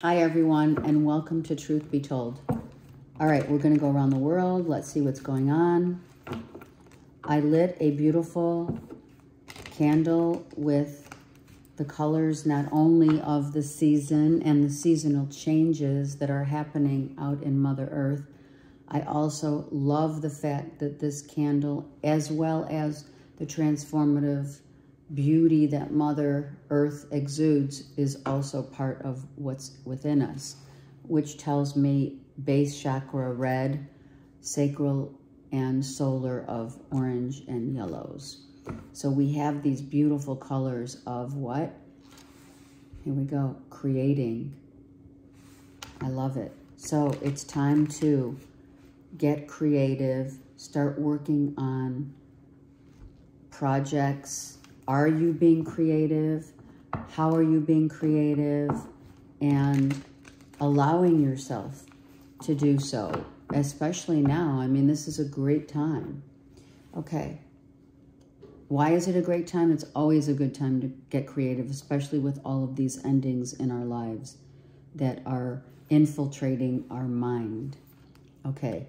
Hi, everyone, and welcome to Truth Be Told. All right, we're going to go around the world. Let's see what's going on. I lit a beautiful candle with the colors not only of the season and the seasonal changes that are happening out in Mother Earth. I also love the fact that this candle, as well as the transformative beauty that Mother Earth exudes, is also part of what's within us, which tells me base chakra red, sacral and solar of orange and yellows. So we have these beautiful colors of what? Here we go, creating. I love it. So it's time to get creative, start working on projects. Are you being creative? How are you being creative? And allowing yourself to do so, especially now. I mean, this is a great time. Okay. Why is it a great time? It's always a good time to get creative, especially with all of these endings in our lives that are infiltrating our mind. Okay.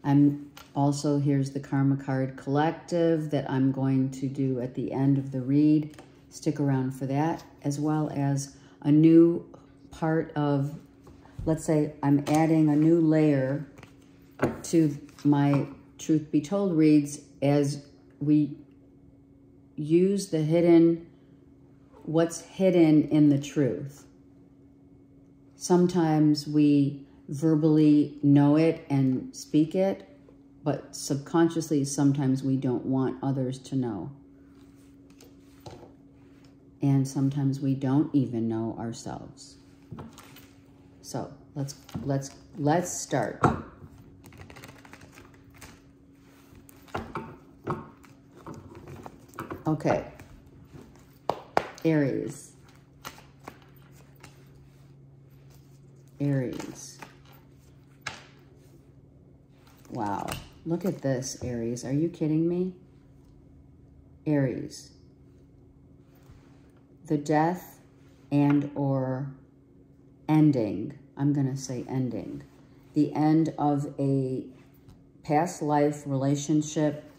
I'm also, here's the Karma Card Collective that I'm going to do at the end of the read. Stick around for that, as well as a new part of, let's say I'm adding a new layer to my Truth Be Told reads as we use the hidden, what's hidden in the truth. Sometimes we verbally know it and speak it, but subconsciously sometimes we don't want others to know. And sometimes we don't even know ourselves. So let's start. Okay. Aries. Aries. Wow, look at this, Aries. Are you kidding me? Aries. The death and or ending, I'm going to say ending. The end of a past life relationship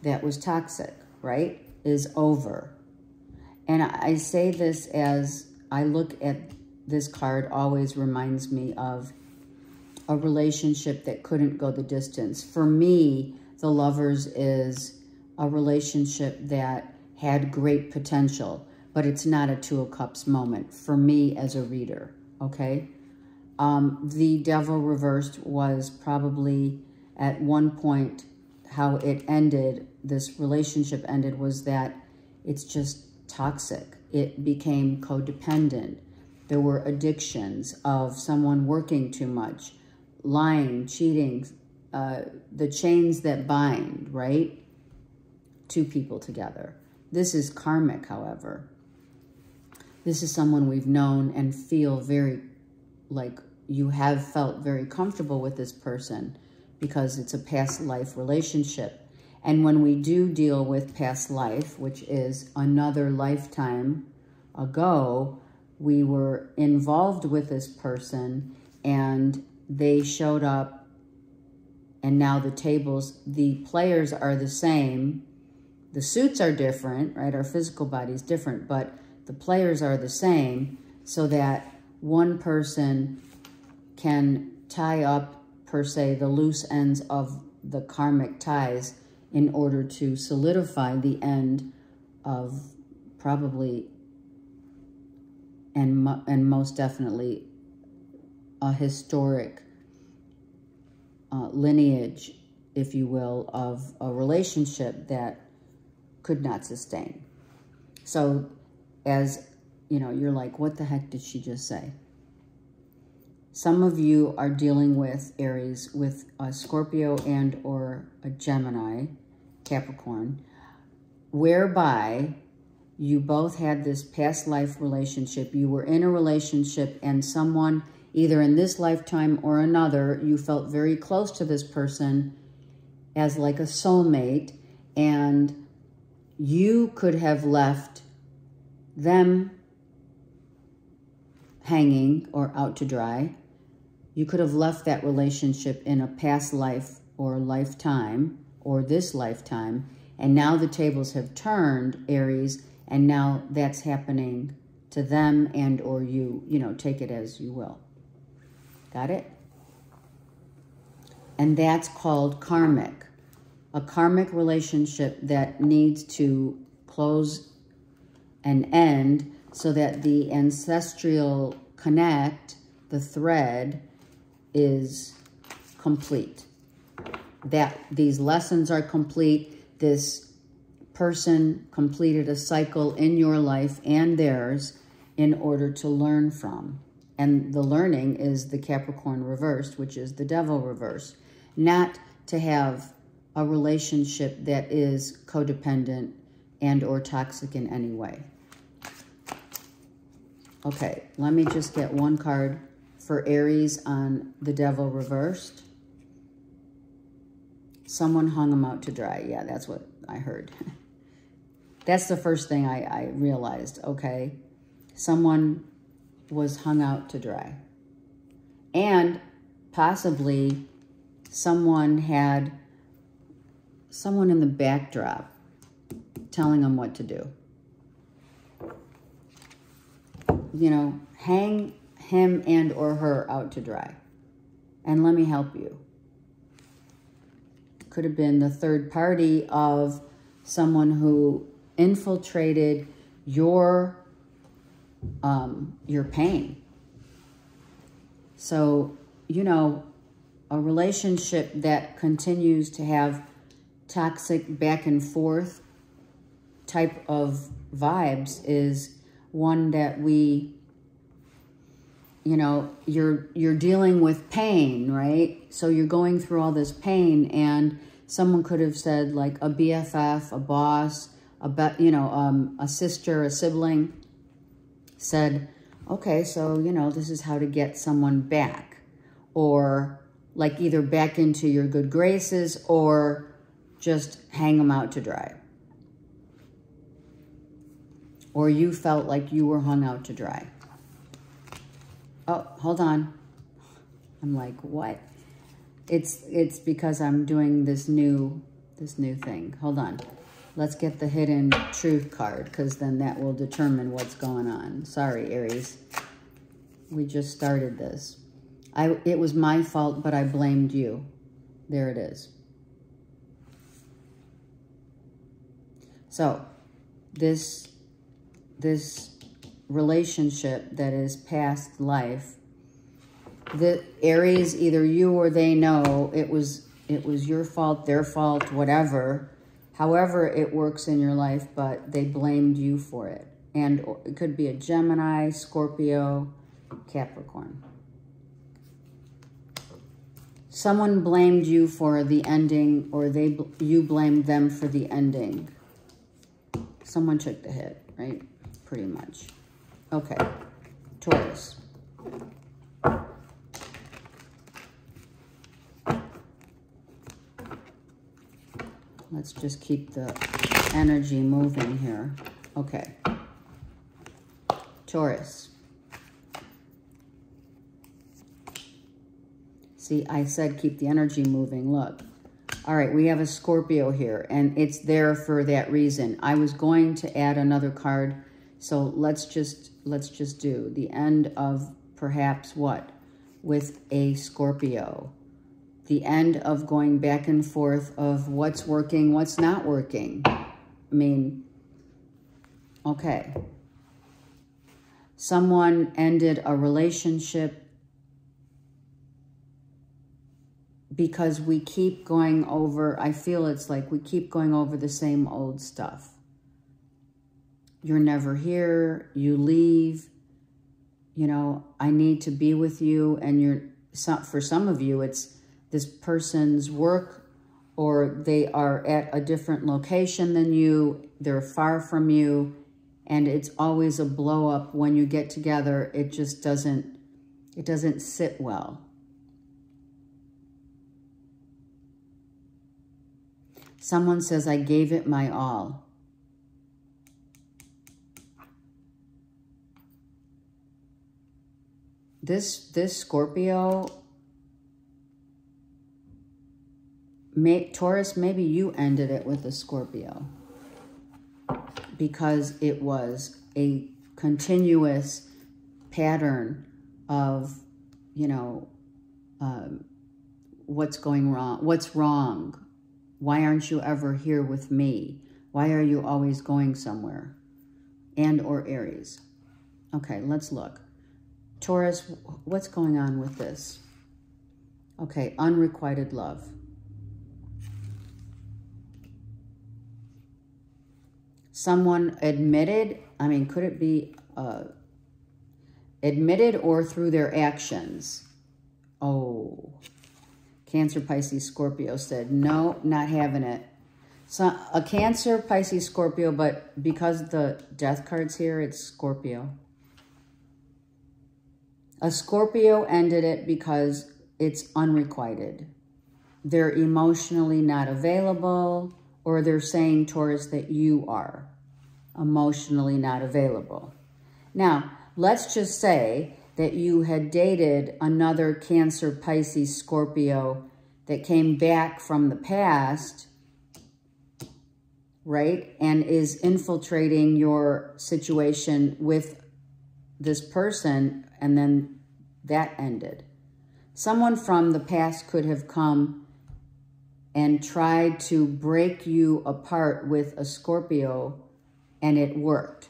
that was toxic, right, is over. And I say this as I look at this card, always reminds me of a relationship that couldn't go the distance. For me, the Lovers is a relationship that had great potential, but it's not a Two of Cups moment for me as a reader, okay? The Devil reversed was probably at one point how it ended, this relationship ended, was that it's just toxic. It became codependent. There were addictions of someone working too much, lying, cheating, the chains that bind, right? Two people together. This is karmic, however. This is someone we've known and feel very, like you have felt very comfortable with this person because it's a past life relationship. And when we do deal with past life, which is another lifetime ago, we were involved with this person and they showed up, and now the tables, the players are the same. The suits are different, right? Our physical body is different, but the players are the same so that one person can tie up, per se, the loose ends of the karmic ties in order to solidify the end of probably and most definitely a historic lineage, if you will, of a relationship that could not sustain. So as, you know, you're like, what the heck did she just say? Some of you are dealing with, Aries, with a Scorpio and or a Gemini, Capricorn, whereby you both had this past life relationship. You were in a relationship and someone, either in this lifetime or another, you felt very close to this person as like a soulmate, and you could have left them hanging or out to dry. You could have left that relationship in a past life or lifetime or this lifetime, and now the tables have turned, Aries, and now that's happening to them and or you. You know, take it as you will. Got it? And that's called karmic. A karmic relationship that needs to close and end so that the ancestral connect, the thread, is complete. That these lessons are complete. This person completed a cycle in your life and theirs in order to learn from. And the learning is the Capricorn reversed, which is the devil reversed. Not to have a relationship that is codependent and or toxic in any way. Okay, let me just get one card for Aries on the devil reversed. Someone hung him out to dry. Yeah, that's what I heard. That's the first thing I realized, okay? Someone was hung out to dry. And possibly someone had someone in the backdrop telling them what to do. You know, hang him and or her out to dry. And let me help you. Could have been the third party of someone who infiltrated your pain. So, you know, a relationship that continues to have toxic back and forth type of vibes is one that we, you know, you're dealing with pain, right? So you're going through all this pain, and someone could have said, like, a BFF, a boss, a sister, a sibling said, okay, so, you know, this is how to get someone back, or like either back into your good graces or just hang them out to dry. Or you felt like you were hung out to dry. Oh, hold on. I'm like, what? It's because I'm doing this new thing. Hold on. Let's get the hidden truth card, because then that will determine what's going on. Sorry, Aries. We just started this. It was my fault, but I blamed you. There it is. So, this relationship that is past life, the Aries, either you or they know it was your fault, their fault, whatever. However it works in your life, but they blamed you for it. And it could be a Gemini, Scorpio, Capricorn. Someone blamed you for the ending, or you blamed them for the ending. Someone took the hit, right? Pretty much. Okay, Taurus. Let's just keep the energy moving here. Okay. Taurus. See, I said keep the energy moving. Look. All right, we have a Scorpio here, and it's there for that reason. I was going to add another card, so let's just do the end of perhaps what? With a Scorpio. The end of going back and forth of what's working, what's not working. I mean, okay. Someone ended a relationship because we keep going over, I feel it's like we keep going over the same old stuff. You're never here, you leave, you know, I need to be with you, and for some of you, it's this person's work, or they are at a different location than you, they're far from you, and it's always a blow up when you get together. It just doesn't sit well. Someone says, I gave it my all. this Scorpio, Taurus, maybe you ended it with a Scorpio because it was a continuous pattern of, you know, what's going wrong? What's wrong? Why aren't you ever here with me? Why are you always going somewhere? And or Aries. Okay, let's look. Taurus, what's going on with this? Okay, unrequited love. Someone admitted, I mean, could it be admitted or through their actions? Oh, Cancer, Pisces, Scorpio said, no, not having it. So a Cancer, Pisces, Scorpio, but because the death card's here, it's Scorpio. A Scorpio ended it because it's unrequited. They're emotionally not available, or they're saying, Taurus, that you are emotionally not available. Now, let's just say that you had dated another Cancer, Pisces, Scorpio that came back from the past, right? And is infiltrating your situation with this person, and then that ended. Someone from the past could have come and tried to break you apart with a Scorpio, and it worked.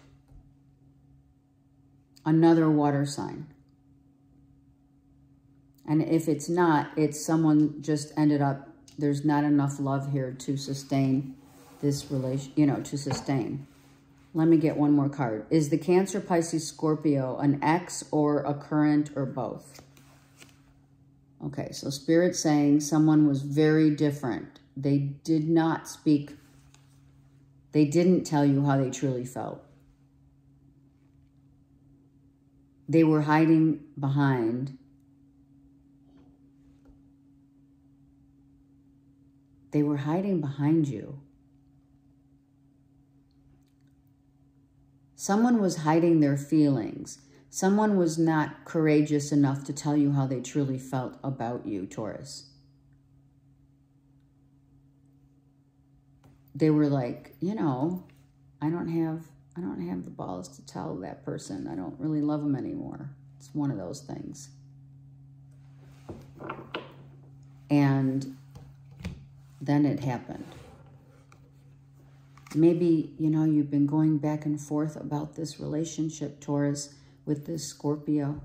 Another water sign. And if it's not, it's someone just ended up, there's not enough love here to sustain this relation, you know, to sustain. Let me get one more card. Is the Cancer, Pisces, Scorpio an ex or a current or both? Okay, so Spirit's saying someone was very different. They did not speak. They didn't tell you how they truly felt. They were hiding behind. They were hiding behind you. Someone was hiding their feelings. Someone was not courageous enough to tell you how they truly felt about you, Taurus. They were like, you know, I don't have the balls to tell that person I don't really love them anymore. It's one of those things. And then it happened. Maybe, you know, you've been going back and forth about this relationship, Taurus, with this Scorpio.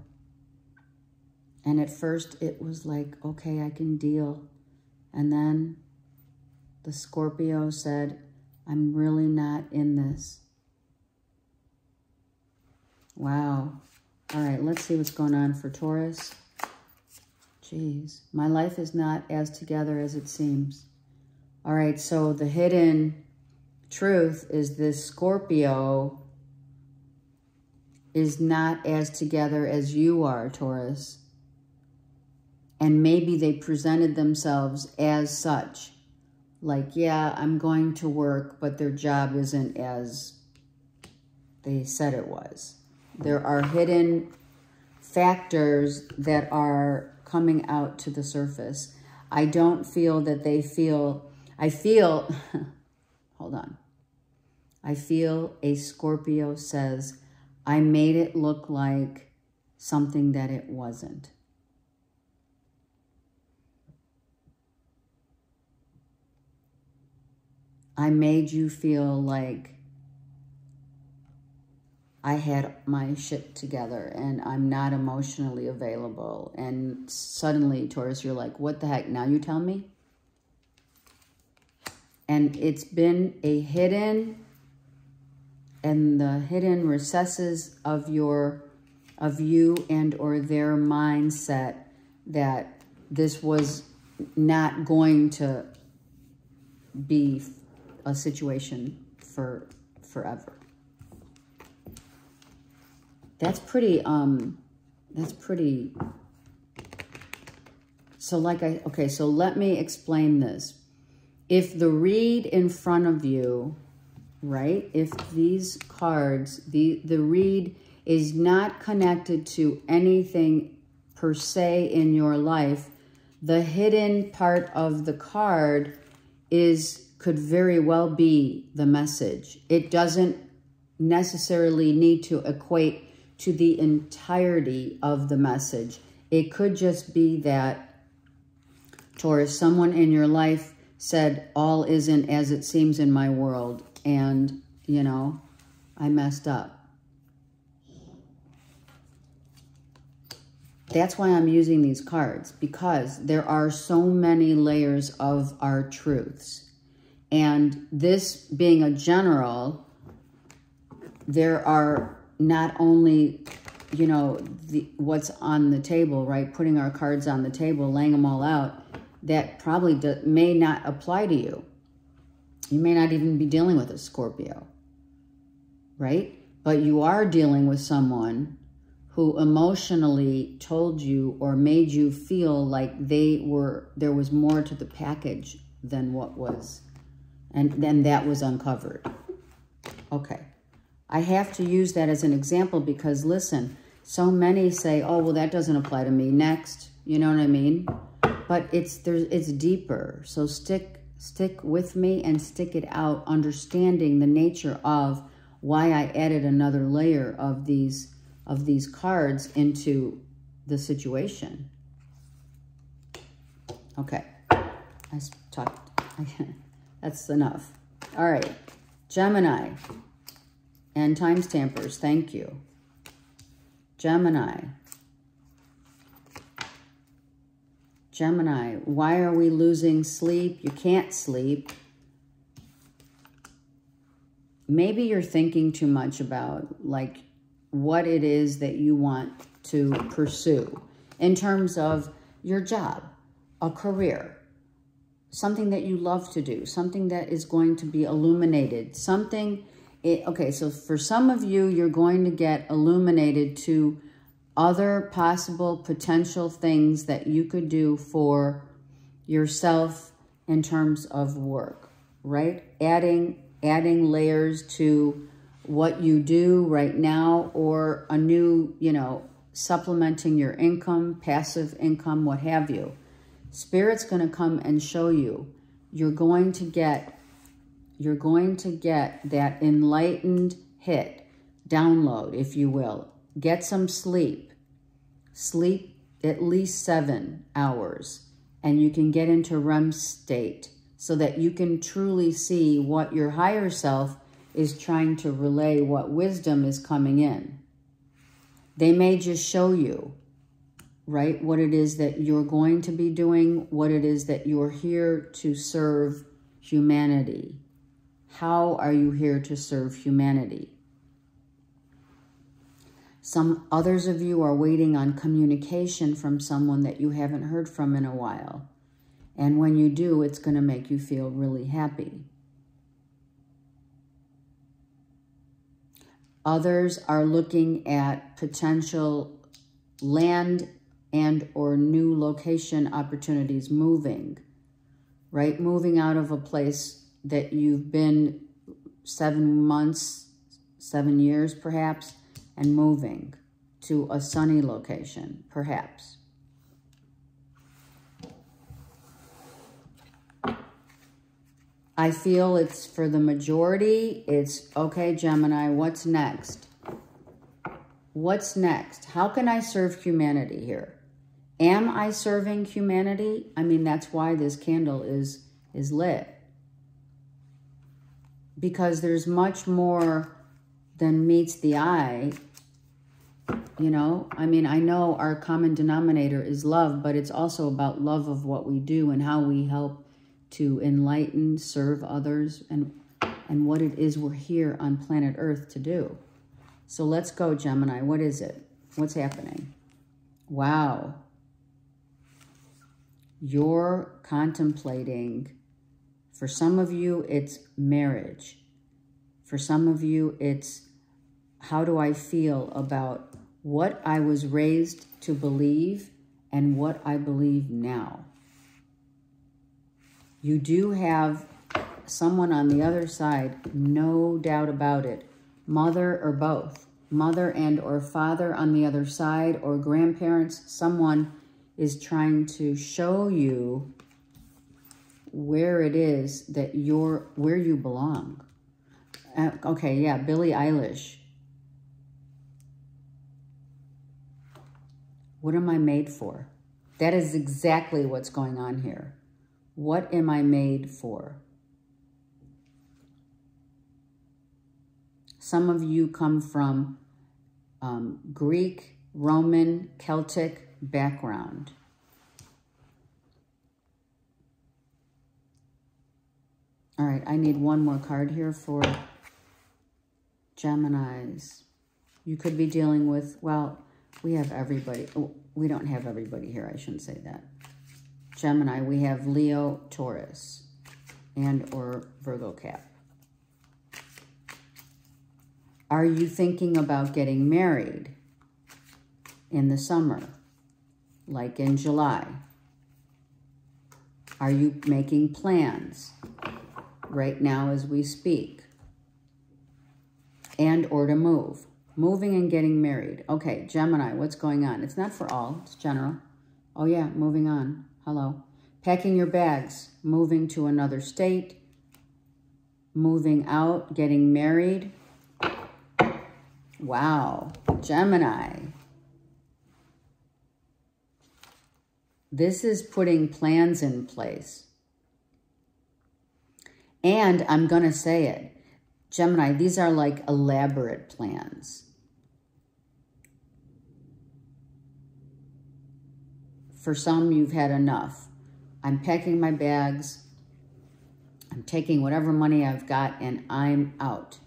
And at first it was like, okay, I can deal. And then the Scorpio said, I'm really not in this. Wow. All right, let's see what's going on for Taurus. Jeez, my life is not as together as it seems. All right, so the hidden truth is this Scorpio is not as together as you are, Taurus. And maybe they presented themselves as such. Like, yeah, I'm going to work, but their job isn't as they said it was. There are hidden factors that are coming out to the surface. I don't feel that they feel, I feel, hold on. I feel a Scorpio says, I made it look like something that it wasn't. I made you feel like I had my shit together and I'm not emotionally available. And suddenly, Taurus, you're like, what the heck? Now you tell me? And it's been a hidden, and the hidden recesses of you and or their mindset that this was not going to be a situation for forever. That's pretty, so okay, so let me explain this. If the read in front of you, right, if these cards, the read is not connected to anything per se in your life, the hidden part of the card could very well be the message. It doesn't necessarily need to equate to the entirety of the message. It could just be that, Taurus, someone in your life said, all isn't as it seems in my world, and, you know, I messed up. That's why I'm using these cards, because there are so many layers of our truths. And this being a general, there are not only, you know, what's on the table, right? Putting our cards on the table, laying them all out, that probably may not apply to you. You may not even be dealing with a Scorpio, right? But you are dealing with someone who emotionally told you or made you feel like there was more to the package than what was, and then that was uncovered. Okay. I have to use that as an example because, listen, so many say, oh, well, that doesn't apply to me. Next, you know what I mean? But it's deeper. So stick with me and stick it out, understanding the nature of why I added another layer of these cards into the situation. Okay, I talked. That's enough. All right, Gemini and timestampers, thank you. Gemini, why are we losing sleep? You can't sleep. Maybe you're thinking too much about, like, what it is that you want to pursue in terms of your job, a career, something that you love to do, something that is going to be illuminated, something. Okay, so for some of you, you're going to get illuminated to other possible potential things that you could do for yourself in terms of work, right? Adding layers to what you do right now, or a new, you know, supplementing your income, passive income, what have you. Spirit's going to come and show you. You're going to get that enlightened hit, download, if you will. Get some sleep. Sleep at least 7 hours, and you can get into REM state so that you can truly see what your higher self is trying to relay, what wisdom is coming in. They may just show you, right, what it is that you're going to be doing, what it is that you're here to serve humanity. How are you here to serve humanity? Some others of you are waiting on communication from someone that you haven't heard from in a while. And when you do, it's going to make you feel really happy. Others are looking at potential land and or new location opportunities, moving, right? Moving out of a place that you've been 7 months, 7 years perhaps, and moving to a sunny location, perhaps. I feel it's for the majority, it's, okay, Gemini, what's next? What's next? How can I serve humanity here? Am I serving humanity? I mean, that's why this candle is lit. Because there's much more than meets the eye, you know? I mean, I know our common denominator is love, but it's also about love of what we do and how we help to enlighten, serve others, and what it is we're here on planet Earth to do. So let's go, Gemini. What is it? What's happening? Wow. You're contemplating, for some of you, it's marriage. For some of you, it's how do I feel about what I was raised to believe and what I believe now. You do have someone on the other side, no doubt about it, mother or both. mother and or father on the other side, or grandparents. Someone is trying to show you where it is that where you belong. Okay, yeah, Billie Eilish. What am I made for? That is exactly what's going on here. What am I made for? Some of you come from Greek, Roman, Celtic background. All right, I need one more card here for Geminis. You could be dealing with, well, we have everybody. Oh, we don't have everybody here. I shouldn't say that. Gemini, we have Leo, Taurus, and or Virgo Cap. Are you thinking about getting married in the summer, like in July? Are you making plans right now as we speak? And or to move? Moving and getting married. Okay, Gemini, what's going on? It's not for all, it's general. Oh yeah, moving on. Hello. Packing your bags, moving to another state, moving out, getting married. Wow, Gemini. This is putting plans in place. And I'm going to say it, Gemini, these are like elaborate plans. For some, you've had enough. I'm packing my bags. I'm taking whatever money I've got and I'm out.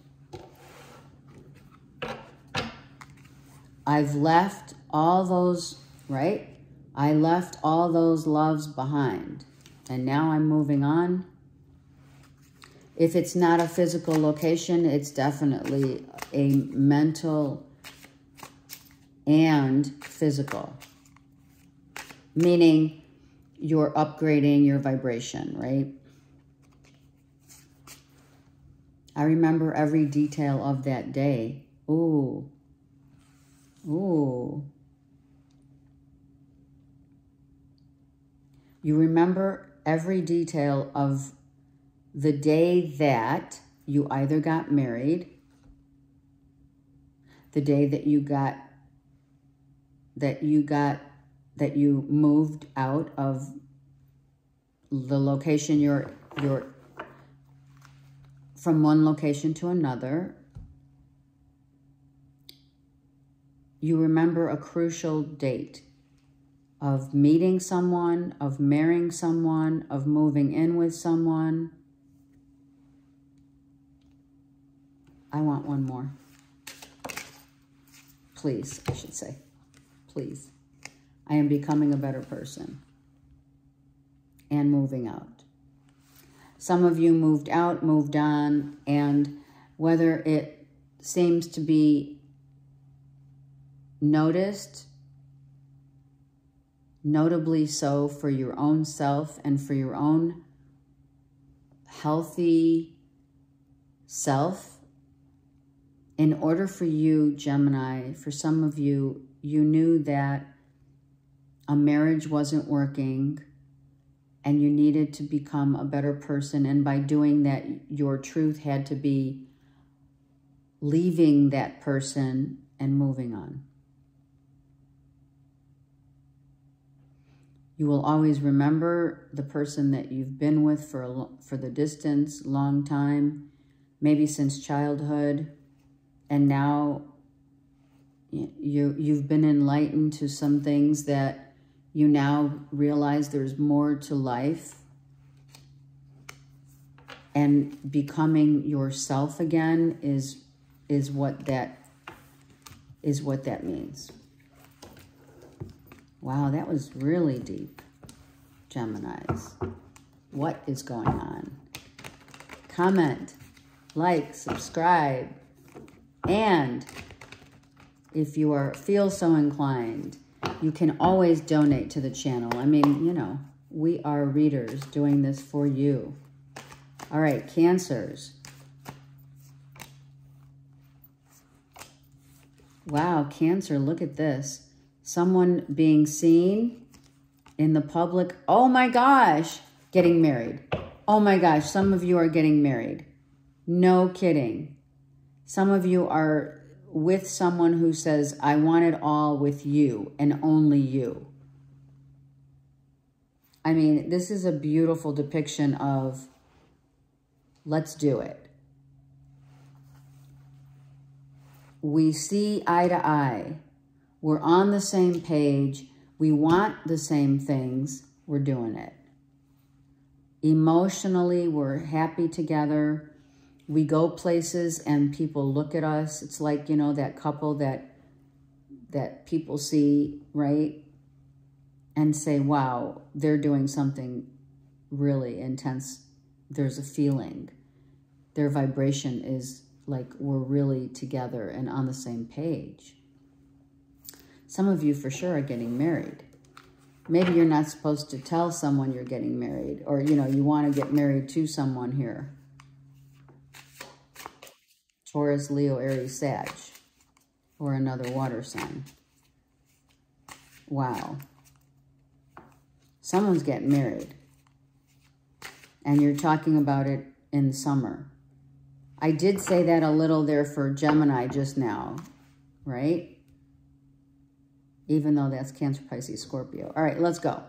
I've left all those, right? I left all those loves behind. And now I'm moving on. If it's not a physical location, it's definitely a mental and physical. Meaning you're upgrading your vibration, right? I remember every detail of that day. Ooh. Ooh. You remember every detail of the day that you either got married, the day that you moved out of the location you're from one location to another. You remember a crucial date of meeting someone, of marrying someone, of moving in with someone. I want one more. Please, I should say. Please. I am becoming a better person and moving out. Some of you moved out, moved on, and whether it seems to be noticed, notably so for your own self and for your own healthy self, in order for you, Gemini, for some of you, you knew that a marriage wasn't working and you needed to become a better person. And by doing that, your truth had to be leaving that person and moving on. You will always remember the person that you've been with for the distance, long time, maybe since childhood. And now you've been enlightened to some things that you now realize there's more to life. And becoming yourself again is what that means. Wow, that was really deep, Geminis. What is going on? Comment, like, subscribe, and if you feel so inclined, you can always donate to the channel. I mean, you know, we are readers doing this for you. All right, Cancers. Wow, Cancer, look at this. Someone being seen in the public. Oh my gosh, getting married. Oh my gosh, some of you are getting married. No kidding. Some of you are with someone who says, I want it all with you and only you. I mean, this is a beautiful depiction of let's do it. We see eye to eye. We're on the same page. We want the same things. We're doing it. Emotionally, we're happy together. We go places and people look at us. It's like, you know, that couple that people see, right? And say, wow, they're doing something really intense. There's a feeling. Their vibration is like we're really together and on the same page. Some of you for sure are getting married. Maybe you're not supposed to tell someone you're getting married, or, you know, you want to get married to someone here. Taurus, Leo, Aries, Sag, or another water sign. Wow. Someone's getting married. And you're talking about it in summer. I did say that a little there for Gemini just now, right? Even though that's Cancer, Pisces, Scorpio. All right, let's go.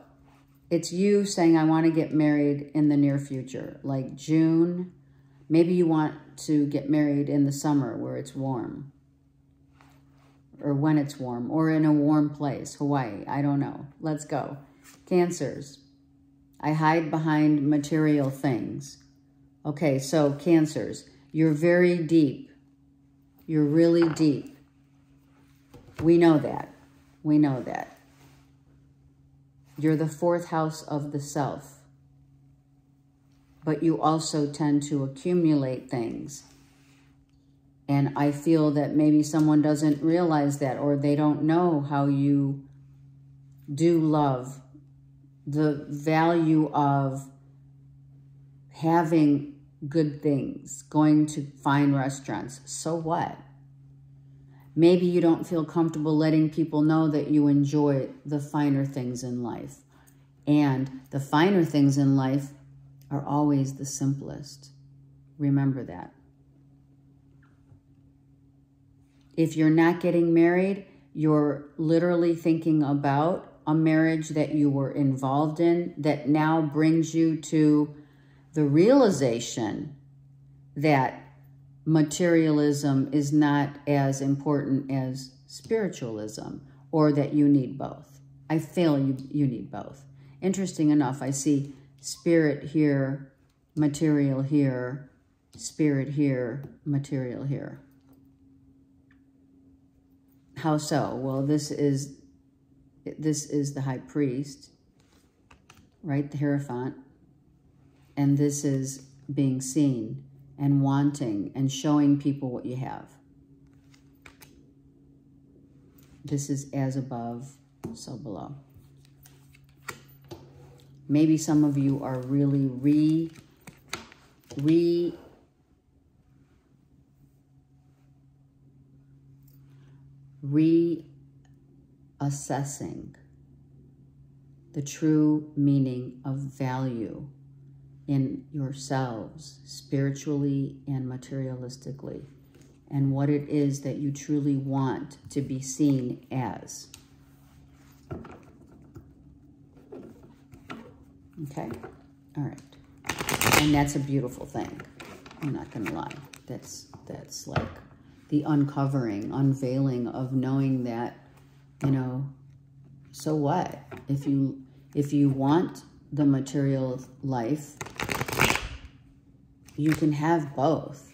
It's you saying, I want to get married in the near future, like June. Maybe you want to get married in the summer where it's warm, or when it's warm, or in a warm place, Hawaii. I don't know. Let's go. Cancers. I hide behind material things. Okay, so Cancers, you're very deep. You're really deep. We know that. We know that. You're the fourth house of the self. But you also tend to accumulate things. And I feel that maybe someone doesn't realize that, or they don't know how you do love, the value of having good things, going to fine restaurants. So what? Maybe you don't feel comfortable letting people know that you enjoy the finer things in life. And the finer things in life are always the simplest. Remember that. If you're not getting married, you're literally thinking about a marriage that you were involved in that now brings you to the realization that materialism is not as important as spiritualism, or that you need both. I feel you need both. Interesting enough, I see spirit here, material here, spirit here, material here. How so? Well, this is the high priest, right? The Hierophant. And this is being seen and wanting and showing people what you have. This is as above, so below. Maybe some of you are really reassessing the true meaning of value in yourselves, spiritually and materialistically, and what it is that you truly want to be seen as. Okay? All right. And that's a beautiful thing. I'm not going to lie. That's like the uncovering, unveiling of knowing that, you know, so what? If you want the material life, you can have both,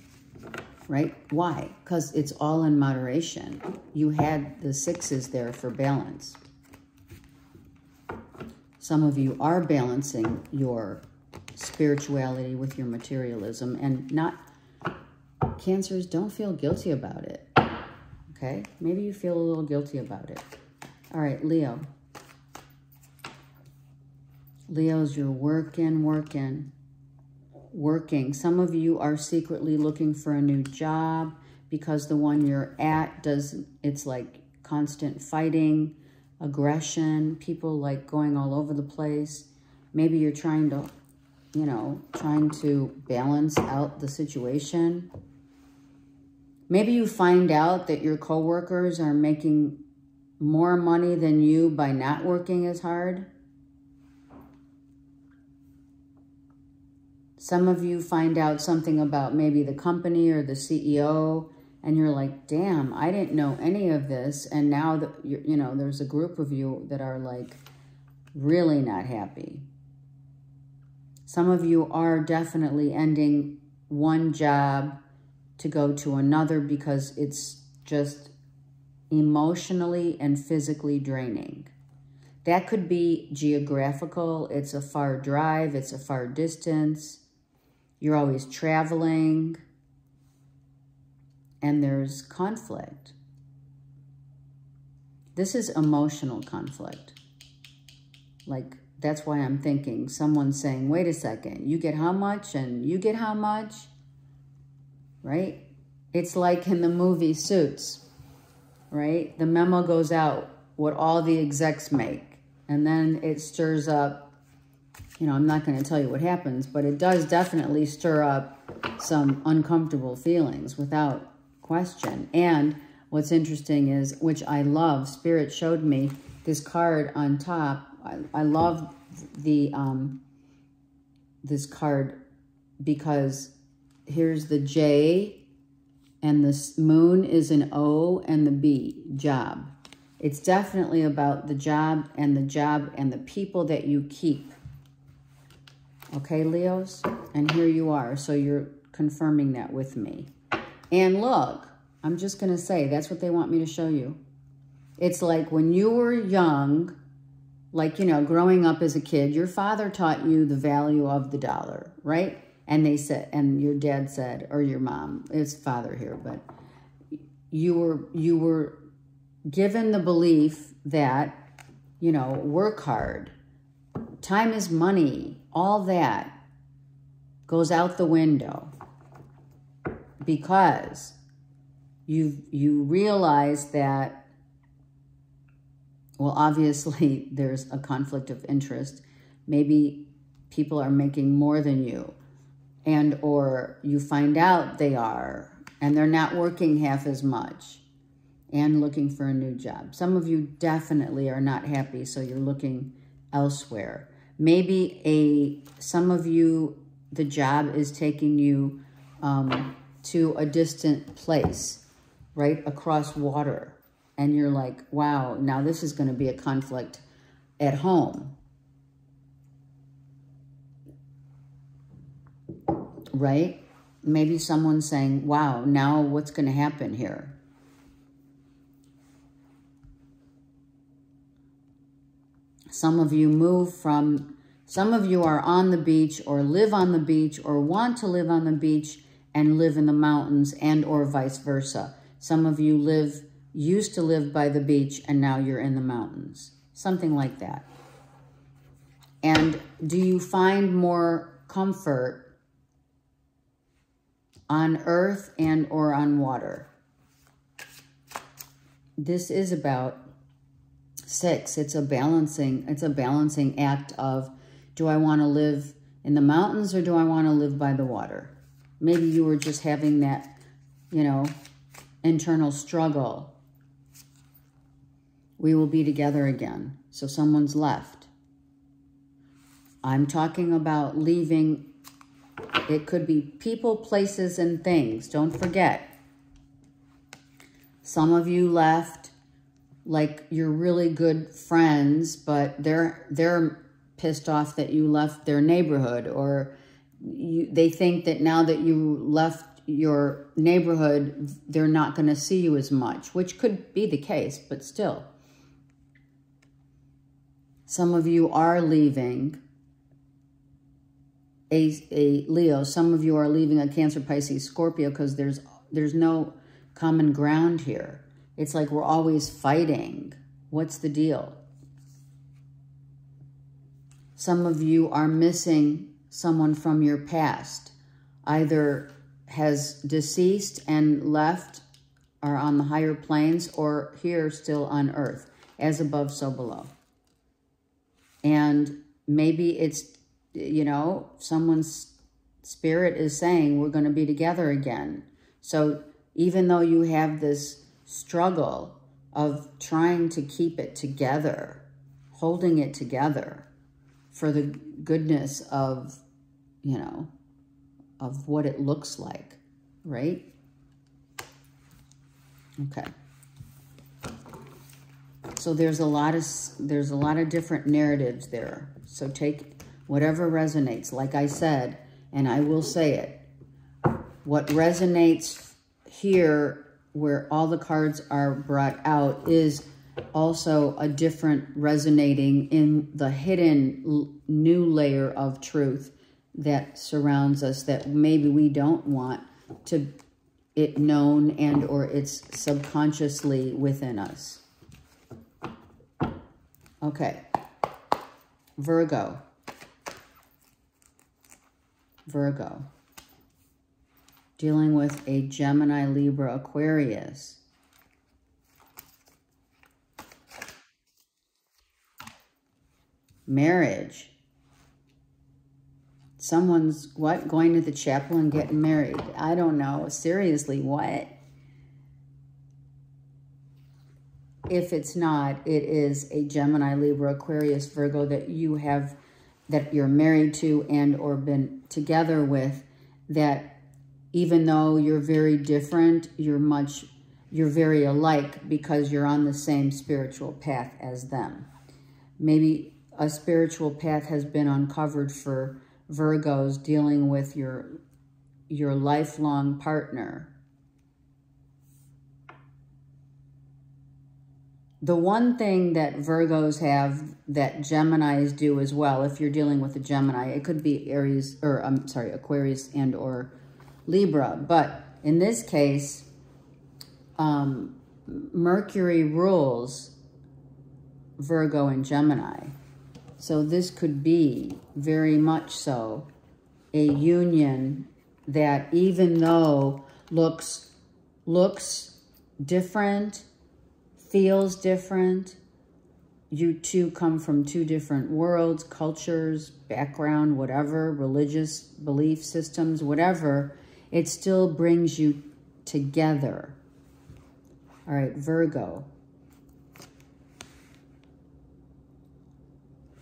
right? Why? Because it's all in moderation. You had the sixes there for balance. Some of you are balancing your spirituality with your materialism, and not, Cancers, don't feel guilty about it, okay? Maybe you feel a little guilty about it. All right, Leo. Leos, you're working. Some of you are secretly looking for a new job. because the one you're at it's like constant fighting, aggression, people like going all over the place. Maybe you're trying to, you know, trying to balance out the situation. Maybe you find out that your coworkers are making more money than you by not working as hard. Some of you find out something about maybe the company or the CEO, and you're like, damn, I didn't know any of this. And now that you know, there's a group of you that are like really not happy. Some of you are definitely ending one job to go to another because it's just emotionally and physically draining. That could be geographical. It's a far drive. It's a far distance. You're always traveling. And there's conflict. This is emotional conflict. Like, that's why I'm thinking someone's saying, wait a second, you get how much and you get how much? Right? It's like in the movie Suits, right? The memo goes out, what all the execs make. And then it stirs up, you know, I'm not going to tell you what happens, but it does definitely stir up some uncomfortable feelings without question. And what's interesting is, which I love, Spirit showed me this card on top. I love the this card because here's the J and the moon is an O and the B, job. It's definitely about the job and the people that you keep. Okay, Leos? And here you are. So you're confirming that with me. And look, I'm just going to say, that's what they want me to show you. It's like when you were young, like, you know, growing up as a kid, your father taught you the value of the dollar, right? And they said, and your dad said, or your mom, it's father here, but you were given the belief that, you know, work hard, time is money, all that goes out the window because you realize that, well, obviously there's a conflict of interest. Maybe people are making more than you, and or you find out they are, and they're not working half as much and looking for a new job. Some of you definitely are not happy, so you're looking elsewhere. Maybe some of you, the job is taking you to a distant place, right, across water. And you're like, wow, now this is going to be a conflict at home. Right? Maybe someone's saying, wow, now what's going to happen here? Some of you some of you are on the beach or live on the beach or want to live on the beach and live in the mountains, and or vice versa. Some of you used to live by the beach and now you're in the mountains. Something like that. And do you find more comfort on earth and or on water? This is about 6. It's a balancing act of, do I want to live in the mountains or do I want to live by the water? Maybe you were just having that, you know, internal struggle. We will be together again. So someone's left. I'm talking about leaving. It could be people, places, and things. Don't forget. Some of you left like you're really good friends, but they're pissed off that you left their neighborhood, or they think that now that you left your neighborhood, they're not going to see you as much, which could be the case, but still. Some of you are leaving a Leo. Some of you are leaving a Cancer, Pisces, Scorpio, because there's no common ground here. It's like we're always fighting. What's the deal? Some of you are missing someone from your past. Either has deceased and left, are on the higher planes, or here still on earth, as above, so below. And maybe it's, you know, someone's spirit is saying, we're going to be together again. So even though you have this struggle of trying to keep it together, holding it together for the goodness of, you know, of what it looks like, right? Okay. So there's a lot of different narratives there. So take whatever resonates. Like I said, and I will say it, what resonates here where all the cards are brought out is also a different resonating in the hidden new layer of truth that surrounds us that maybe we don't want to it known, and or it's subconsciously within us. Okay. Virgo. Virgo. Dealing with a Gemini, Libra, Aquarius. Marriage. Someone's, what? Going to the chapel and getting married. I don't know. Seriously, what? If it's not, it is a Gemini, Libra, Aquarius, Virgo that you have, that you're married to and or been together with, that even though you're very different, you're very alike because you're on the same spiritual path as them. Maybe a spiritual path has been uncovered for Virgos dealing with your lifelong partner. The one thing that Virgos have that Geminis do as well, if you're dealing with a Gemini, it could be Aries, or I'm sorry, Aquarius and or Libra. But in this case, Mercury rules Virgo and Gemini. So this could be very much so a union that even though looks different, feels different, you two come from two different worlds, cultures, background, whatever, religious belief systems, whatever, it still brings you together. All right, Virgo.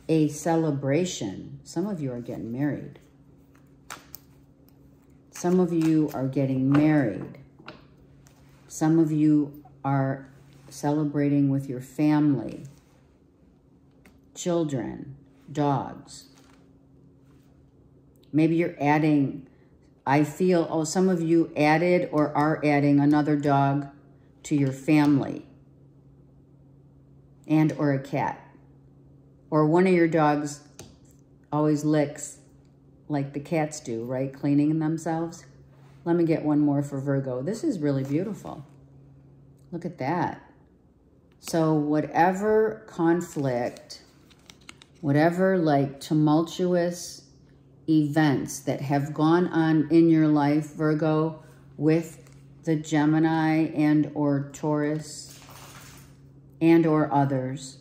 A celebration. Some of you are getting married. Some of you are getting married. Some of you are celebrating with your family, children, dogs. Maybe you're adding, I feel, oh, some of you added or are adding another dog to your family, and or a cat. Or one of your dogs always licks like the cats do, right? Cleaning themselves. Let me get one more for Virgo. This is really beautiful. Look at that. So whatever conflict, whatever like tumultuous events that have gone on in your life, Virgo, with the Gemini and or Taurus and or others,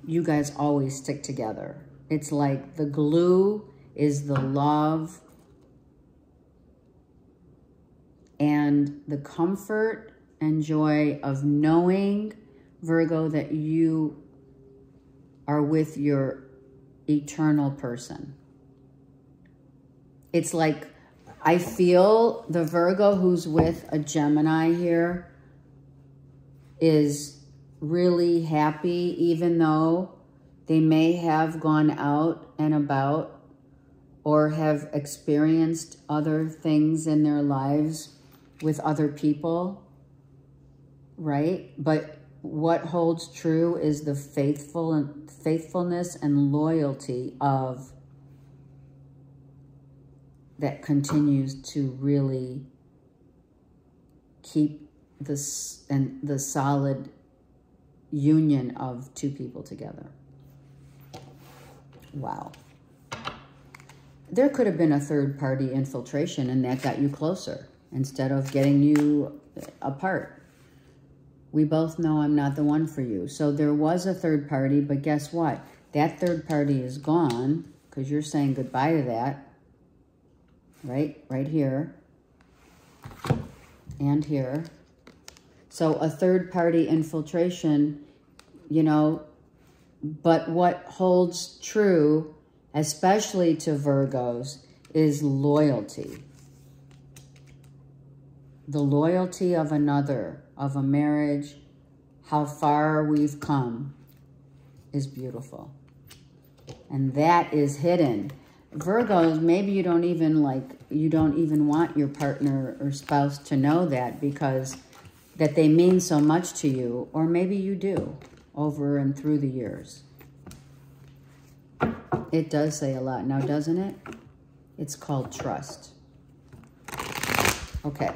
you guys always stick together. It's like the glue is the love and the comfort and joy of knowing, Virgo, that you are with your eternal person. It's like, I feel the Virgo who's with a Gemini here is really happy, even though they may have gone out and about or have experienced other things in their lives with other people, right? But what holds true is the faithfulness and loyalty of that continues to really keep this and the solid union of two people together. Wow. there could have been a third-party infiltration, and that got you closer instead of getting you apart. We both know I'm not the one for you. So there was a third party, but guess what? That third party is gone because you're saying goodbye to that. Right? Right here. And here. So a third party infiltration, you know, but what holds true, especially to Virgos, is loyalty. The loyalty of another, of a marriage, how far we've come is beautiful. And that is hidden. Virgos, maybe you don't even want your partner or spouse to know that, because that they mean so much to you, or maybe you do over and through the years. It does say a lot now, doesn't it? It's called trust. Okay.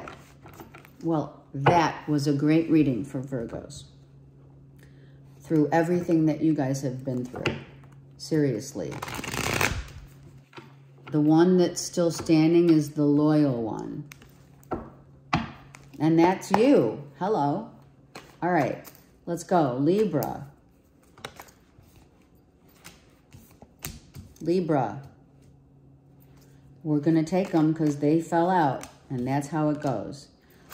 Well, that was a great reading for Virgos. Through everything that you guys have been through. Seriously. The one that's still standing is the loyal one. And that's you. Hello. All right. Let's go. Libra. Libra. We're going to take them because they fell out. And that's how it goes.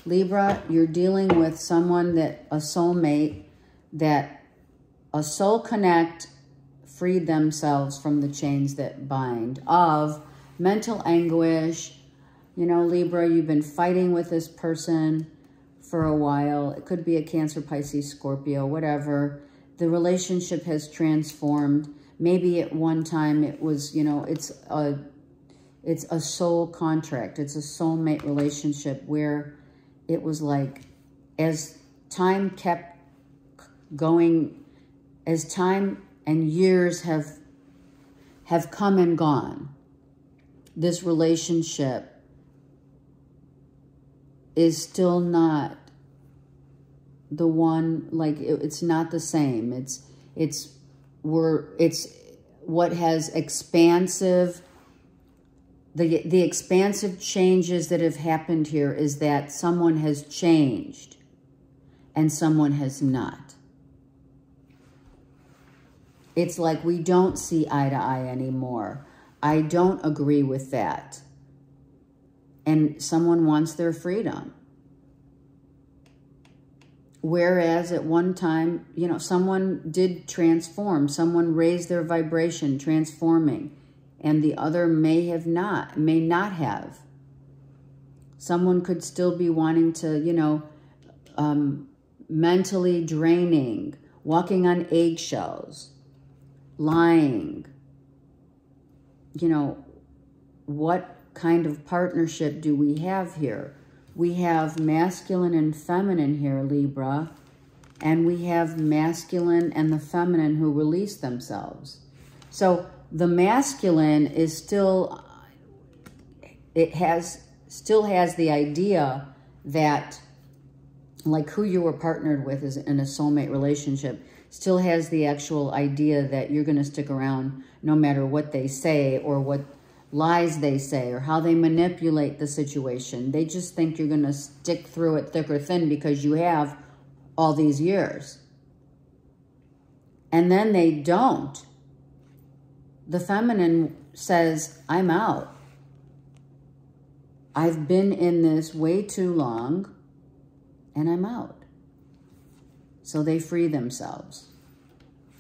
Libra, you're dealing with someone that, a soulmate, that a soul connect freed themselves from the chains that bind of mental anguish. You know, Libra, you've been fighting with this person for a while. It could be a Cancer, Pisces, Scorpio, whatever. The relationship has transformed. Maybe at one time it was, you know, it's a soul contract. It's a soulmate relationship where it was like, as time kept going, as time and years have come and gone, this relationship is still not the one, like it's not the same. It's what has expansive. The expansive changes that have happened here is that someone has changed and someone has not. It's like we don't see eye to eye anymore. I don't agree with that. And someone wants their freedom. Whereas at one time, you know, someone did transform. Someone raised their vibration, transforming. And the other may not have. Someone could still be wanting to, you know, mentally draining, walking on eggshells, lying. You know, what kind of partnership do we have here? We have masculine and feminine here, Libra. And we have masculine and the feminine who release themselves. So the masculine is still, still has the idea that, like who you were partnered with is in a soulmate relationship, still has the actual idea that you're going to stick around no matter what they say or what lies they say or how they manipulate the situation. They just think you're going to stick through it thick or thin because you have all these years. And then they don't. The feminine says, I'm out. I've been in this way too long, and I'm out. So they free themselves.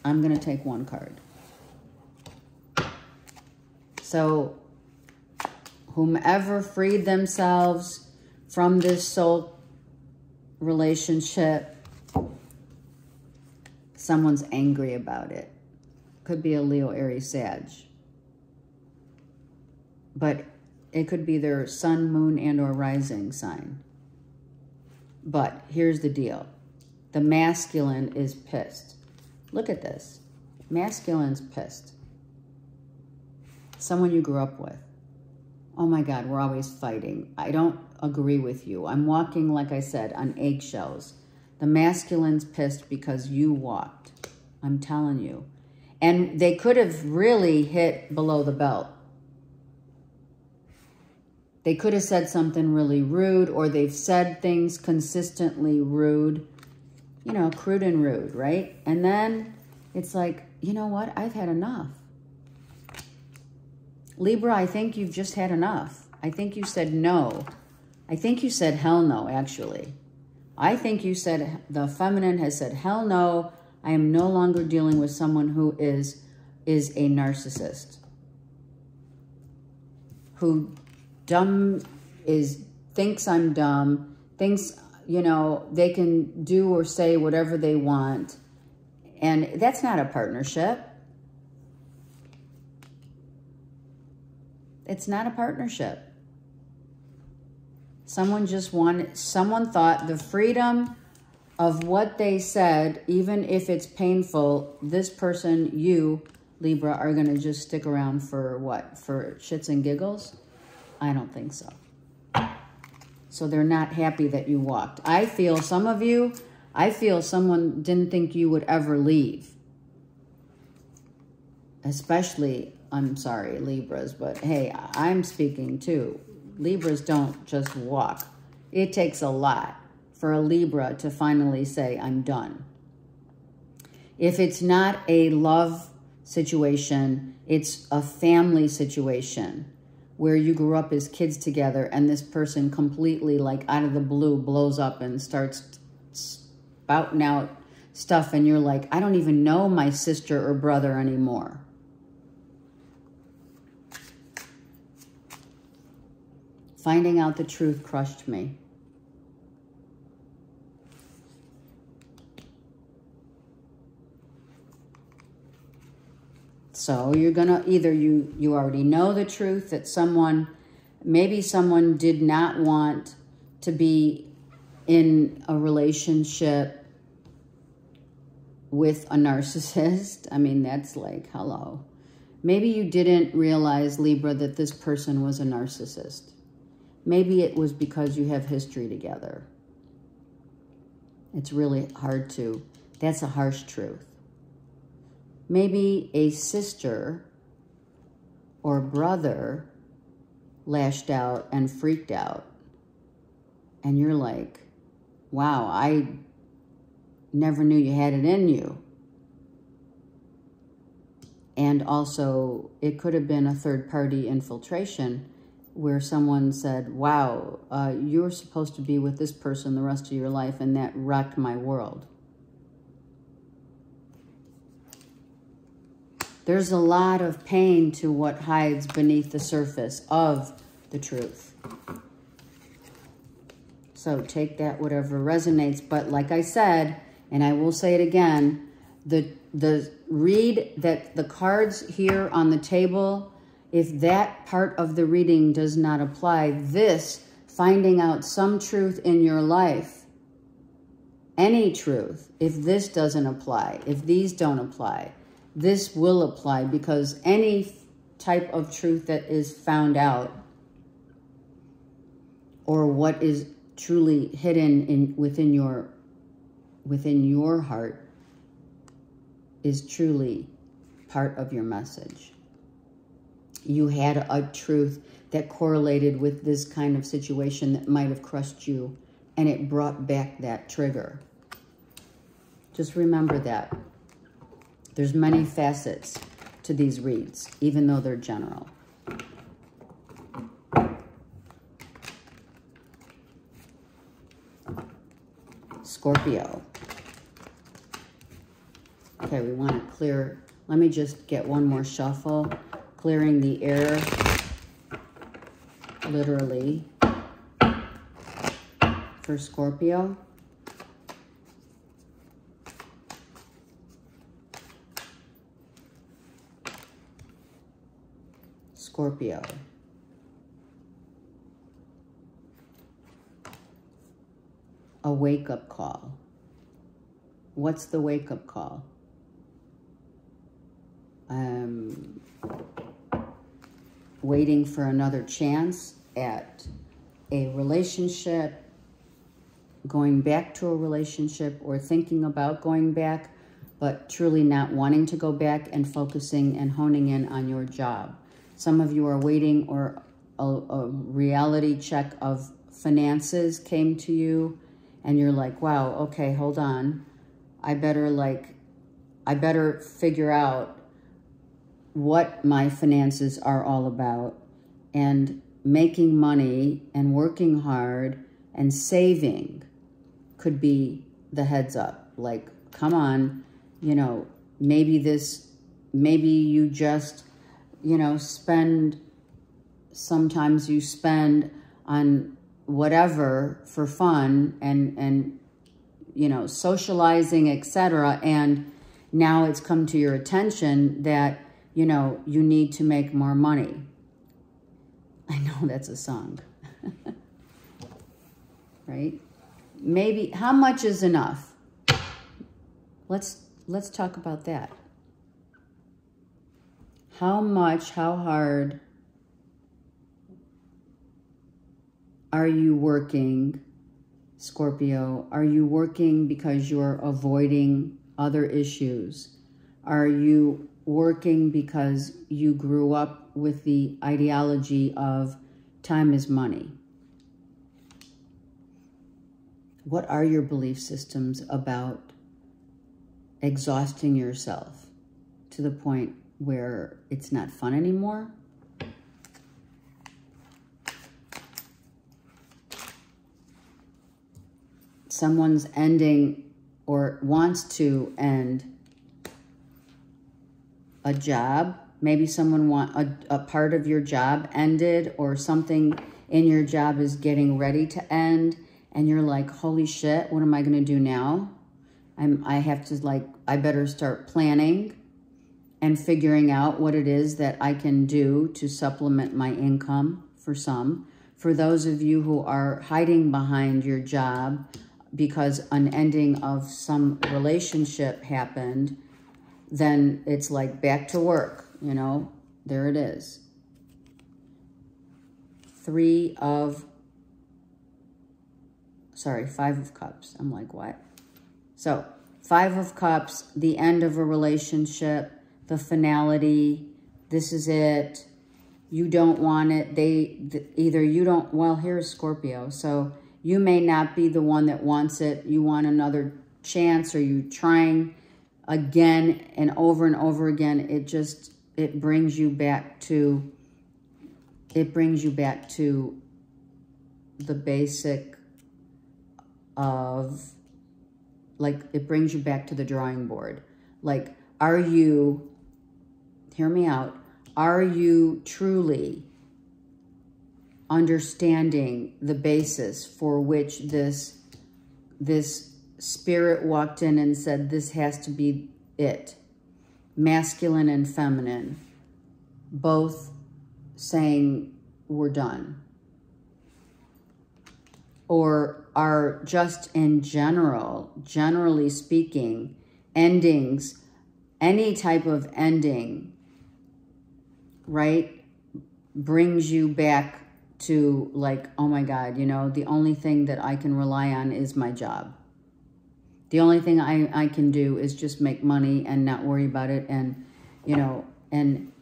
I'm going to take one card. So whomever freed themselves from this soul relationship, someone's angry about it. Could be a Leo, Aries, Sag. But it could be their sun, moon, and or rising sign. But here's the deal. The masculine is pissed. Look at this. Masculine's pissed. Someone you grew up with. Oh my God, we're always fighting. I don't agree with you. I'm walking, like I said, on eggshells. The masculine's pissed because you walked. I'm telling you. And they could have really hit below the belt. They could have said something really rude, or they've said things consistently rude, you know, crude and rude, right? And then it's like, you know what? I've had enough. Libra, I think you've just had enough. I think you said no. I think you said hell no, actually. I think you said, the feminine has said, hell no, I am no longer dealing with someone who is a narcissist. Who thinks I'm dumb, thinks, you know, they can do or say whatever they want. And that's not a partnership. It's not a partnership. Someone thought the freedom of what they said, even if it's painful, this person, you, Libra, are going to just stick around for what? For shits and giggles? I don't think so. So they're not happy that you walked. I feel someone didn't think you would ever leave. Especially, I'm sorry, Libras, but hey, I'm speaking too. Libras don't just walk. It takes a lot for a Libra to finally say, I'm done. If it's not a love situation, it's a family situation where you grew up as kids together and this person completely, like out of the blue, blows up and starts spouting out stuff, and you're like, I don't even know my sister or brother anymore. Finding out the truth crushed me. So you're gonna, either you already know the truth that maybe someone did not want to be in a relationship with a narcissist. I mean, that's like, hello. Maybe you didn't realize, Libra, that this person was a narcissist. Maybe it was because you have history together. It's really hard to, that's a harsh truth. Maybe a sister or brother lashed out and freaked out. And you're like, wow, I never knew you had it in you. And also, it could have been a third-party infiltration where someone said, wow, you're supposed to be with this person the rest of your life, and that rocked my world. There's a lot of pain to what hides beneath the surface of the truth. So take that, whatever resonates. But like I said, and I will say it again, read that the cards here on the table, if that part of the reading does not apply, this, finding out some truth in your life, any truth, if this doesn't apply, if these don't apply, this will apply, because any type of truth that is found out, or what is truly hidden within your heart, is truly part of your message. You had a truth that correlated with this kind of situation that might have crushed you, and it brought back that trigger. Just remember that. There's many facets to these reads, even though they're general. Scorpio. Okay, we want to clear. Let me just get one more shuffle. Clearing the air, literally, for Scorpio. Scorpio. A wake-up call. What's the wake-up call? Waiting for another chance at a relationship, going back to a relationship, or thinking about going back, but truly not wanting to go back, and focusing and honing in on your job. Some of you are waiting or a reality check of finances came to you, and you're like, wow, okay, hold on. I better figure out what my finances are all about, and making money and working hard and saving could be the heads up. Like, come on, you know, maybe you just, you know, sometimes you spend on whatever for fun and you know, socializing, etc. And now it's come to your attention that, you know, you need to make more money. I know that's a song. Right? Maybe, how much is enough? Let's talk about that. How much, how hard are you working, Scorpio? Are you working because you're avoiding other issues? Are you working because you grew up with the ideology of time is money? What are your belief systems about exhausting yourself to the point where it's not fun anymore? Someone's ending or wants to end a job. Maybe someone a part of your job ended, or something in your job is getting ready to end, and you're like, holy shit, what am I going to do now? I better start planning and figuring out what it is that I can do to supplement my income for some. For those of you who are hiding behind your job because an ending of some relationship happened, then it's like back to work, you know, there it is. 5 of Cups. I'm like, what? So 5 of Cups, the end of a relationship, the finality, this is it. You don't want it. Either you don't, well, here's Scorpio. So you may not be the one that wants it. You want another chance, or you trying again and over again. It brings you back to the basic of, like, it brings you back to the drawing board. Like, are you, hear me out, are you truly understanding the basis for which this spirit walked in and said, this has to be it? Masculine and feminine, both saying we're done. Or are just in generally speaking, endings, any type of ending, right, brings you back to like, oh my God, you know, the only thing that I can rely on is my job. The only thing I can do is just make money and not worry about it, and, you know, and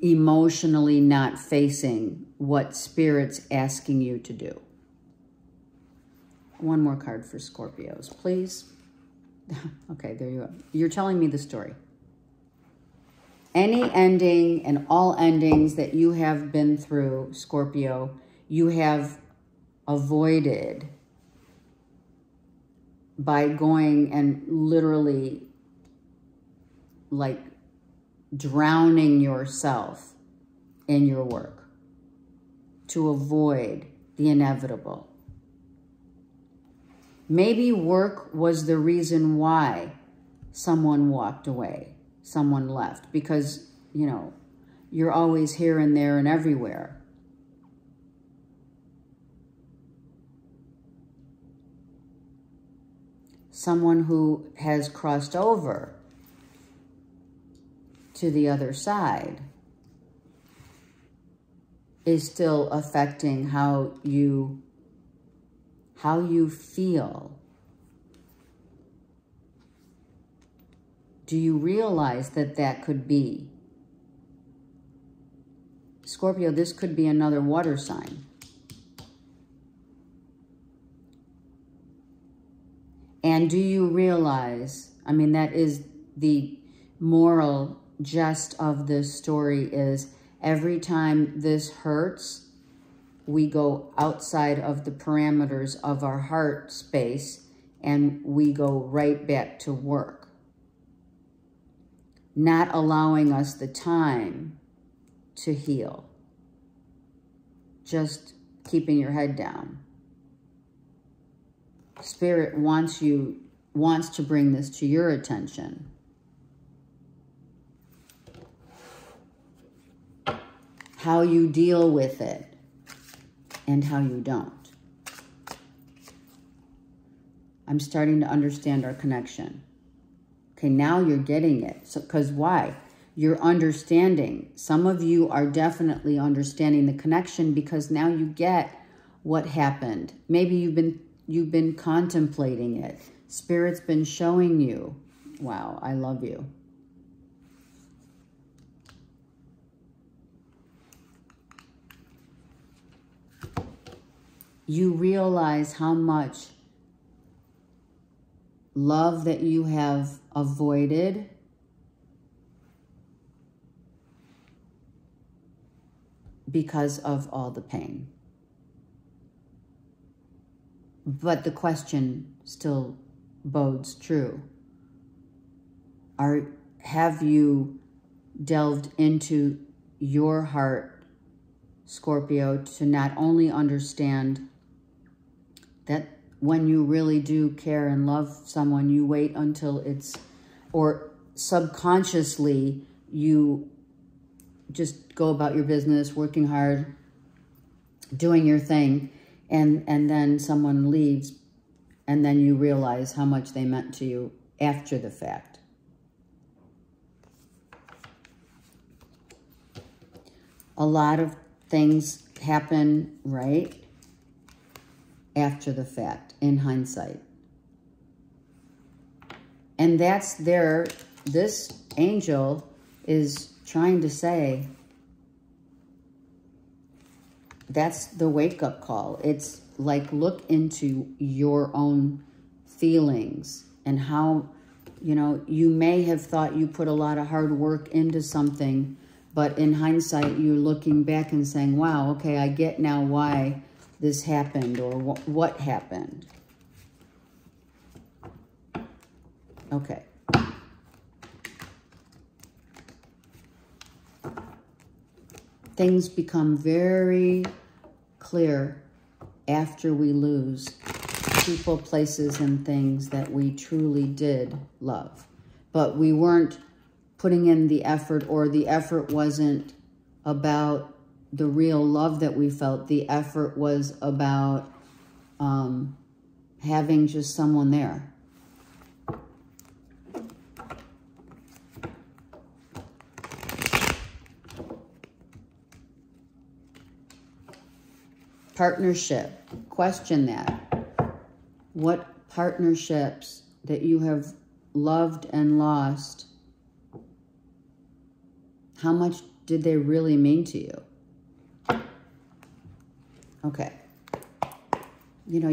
emotionally not facing what Spirit's asking you to do. One more card for Scorpios, please. Okay, there you go. You're telling me the story. Any ending and all endings that you have been through, Scorpio, you have avoided by going and literally like drowning yourself in your work to avoid the inevitable. Maybe work was the reason why someone walked away, someone left, because, you know, you're always here and there and everywhere. Someone who has crossed over to the other side is still affecting how you feel. Do you realize that that could be? Scorpio, this could be another water sign. And do you realize, I mean, that is the moral gist of this story, is every time this hurts, we go outside of the parameters of our heart space and we go right back to work, not allowing us the time to heal, just keeping your head down. Spirit wants to bring this to your attention. How you deal with it and how you don't. I'm starting to understand our connection. Okay, now you're getting it. So, because why? You're understanding. Some of you are definitely understanding the connection because now you get what happened. Maybe you've been contemplating it. Spirit's been showing you. Wow, I love you. You realize how much love that you have avoided because of all the pain. But the question still bodes true. Have you delved into your heart, Scorpio, to not only understand that when you really do care and love someone, you wait until it's, or subconsciously, you just go about your business, working hard, doing your thing, and then someone leaves, and then you realize how much they meant to you after the fact. A lot of things happen, right, after the fact, in hindsight. And that's there, this angel is trying to say, that's the wake-up call. It's like, look into your own feelings and how, you know, you may have thought you put a lot of hard work into something, but in hindsight, you're looking back and saying, wow, okay, I get now why this happened, or what happened. Okay. Things become very clear after we lose people, places, and things that we truly did love. But we weren't putting in the effort, or the effort wasn't about the real love that we felt. The effort was about having just someone there. Partnership. Question that. What partnerships that you have loved and lost, how much did they really mean to you? Okay. You know,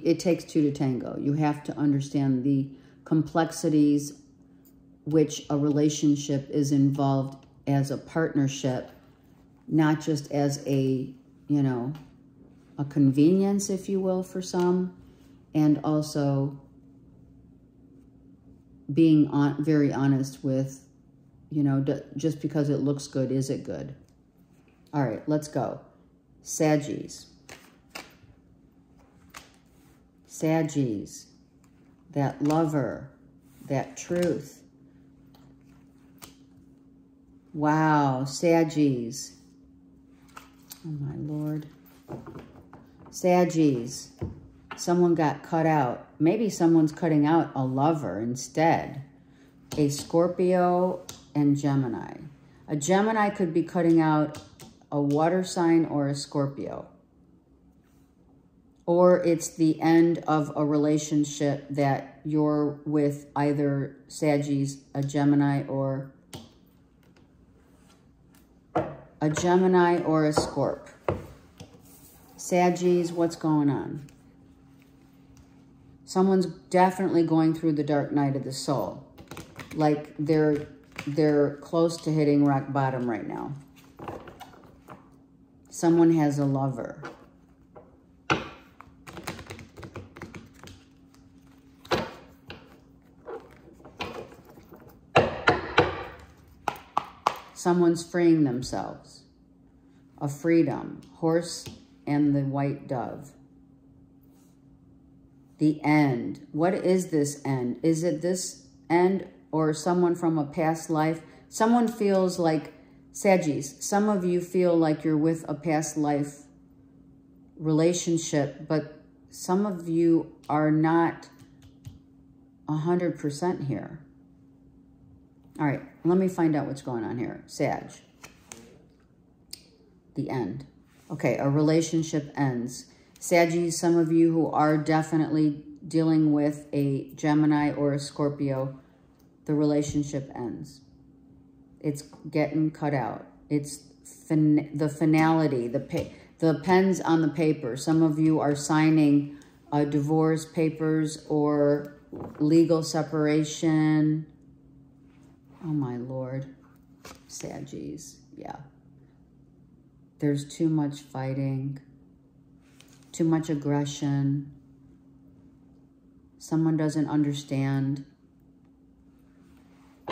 it takes two to tango. You have to understand the complexities which a relationship is involved as a partnership, not just as a, you know, a convenience, if you will, for some, and also being very honest with, you know, just because it looks good, is it good? All right, let's go. Saggies. Saggies. That lover. That truth. Wow, Saggies. Oh, my Lord. Saggies. Someone got cut out. Maybe someone's cutting out a lover instead. A Scorpio and Gemini. A Gemini could be cutting out a water sign or a Scorpio. Or it's the end of a relationship that you're with either Saggies, a Gemini, or a Gemini or a Scorp. Saggies, what's going on? Someone's definitely going through the dark night of the soul. Like they're close to hitting rock bottom right now. Someone has a lover. Someone's freeing themselves. A freedom. Horse and the white dove. The end. What is this end? Is it this end or someone from a past life? Someone feels like, Saggies, some of you feel like you're with a past life relationship, but some of you are not 100% here. All right, let me find out what's going on here. Sag. The end. Okay, a relationship ends. Saggies, some of you who are definitely dealing with a Gemini or a Scorpio, the relationship ends. It's getting cut out. It's the finality, the pen's on the paper. Some of you are signing divorce papers or legal separation. Oh, my Lord. Saggies, yeah. There's too much fighting, too much aggression. Someone doesn't understand.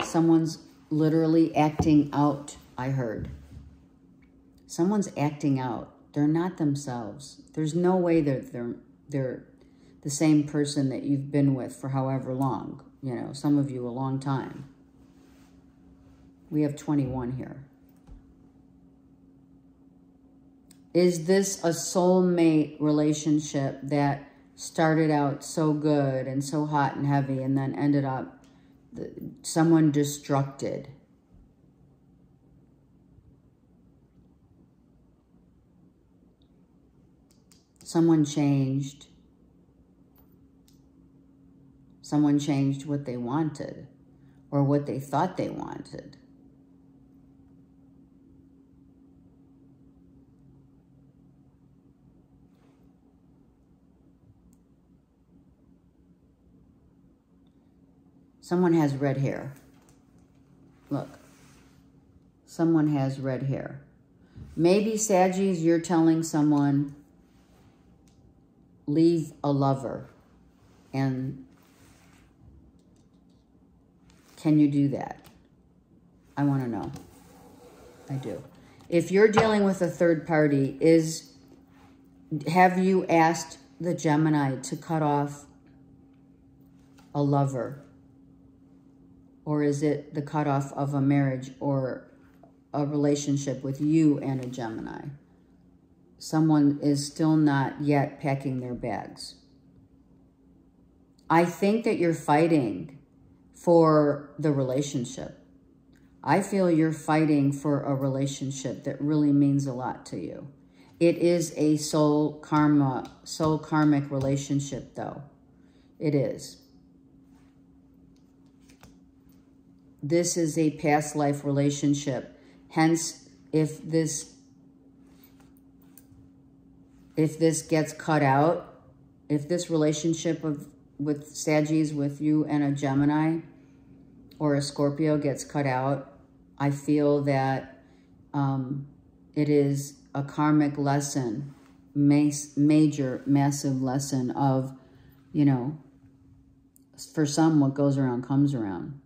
Someone's literally acting out, I heard. Someone's acting out. They're not themselves. There's no way they're the same person that you've been with for however long. You know, some of you a long time. We have 21 here. Is this a soulmate relationship that started out so good and so hot and heavy and then ended up someone destructed? Someone changed. Someone changed what they wanted or what they thought they wanted. Someone has red hair. Look. Someone has red hair. Maybe, Saggies, you're telling someone, leave a lover. And can you do that? I want to know. I do. If you're dealing with a third party, have you asked the Gemini to cut off a lover? Or is it the cutoff of a marriage or a relationship with you and a Gemini? Someone is still not yet packing their bags. I think that you're fighting for the relationship. I feel you're fighting for a relationship that really means a lot to you. It is a soul karmic relationship, though. It is. This is a past life relationship. Hence, if this gets cut out, if this relationship with Saggies, with you and a Gemini or a Scorpio gets cut out, I feel that it is a karmic lesson, major, massive lesson of, you know, for some, what goes around comes around.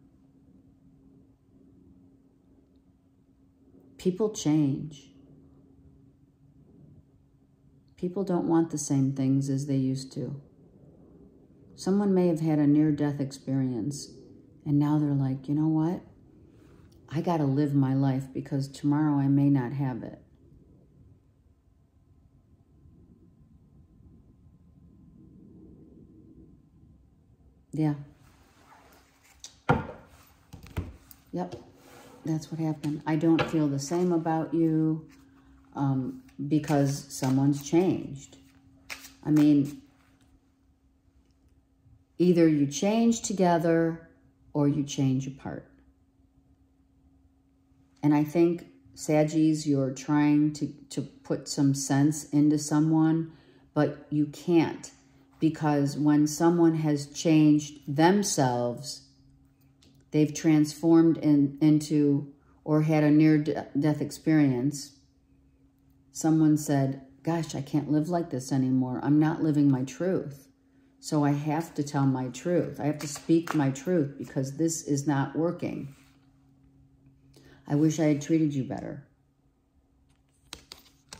People change. People don't want the same things as they used to. Someone may have had a near-death experience, and now they're like, you know what? I got to live my life because tomorrow I may not have it. Yeah. Yep. That's what happened. I don't feel the same about you because someone's changed. I mean, either you change together or you change apart. And I think Saggies, you're trying to put some sense into someone, but you can't, because when someone has changed themselves, they've transformed into or had a near-death experience. Someone said, gosh, I can't live like this anymore. I'm not living my truth. So I have to tell my truth. I have to speak my truth because this is not working. I wish I had treated you better.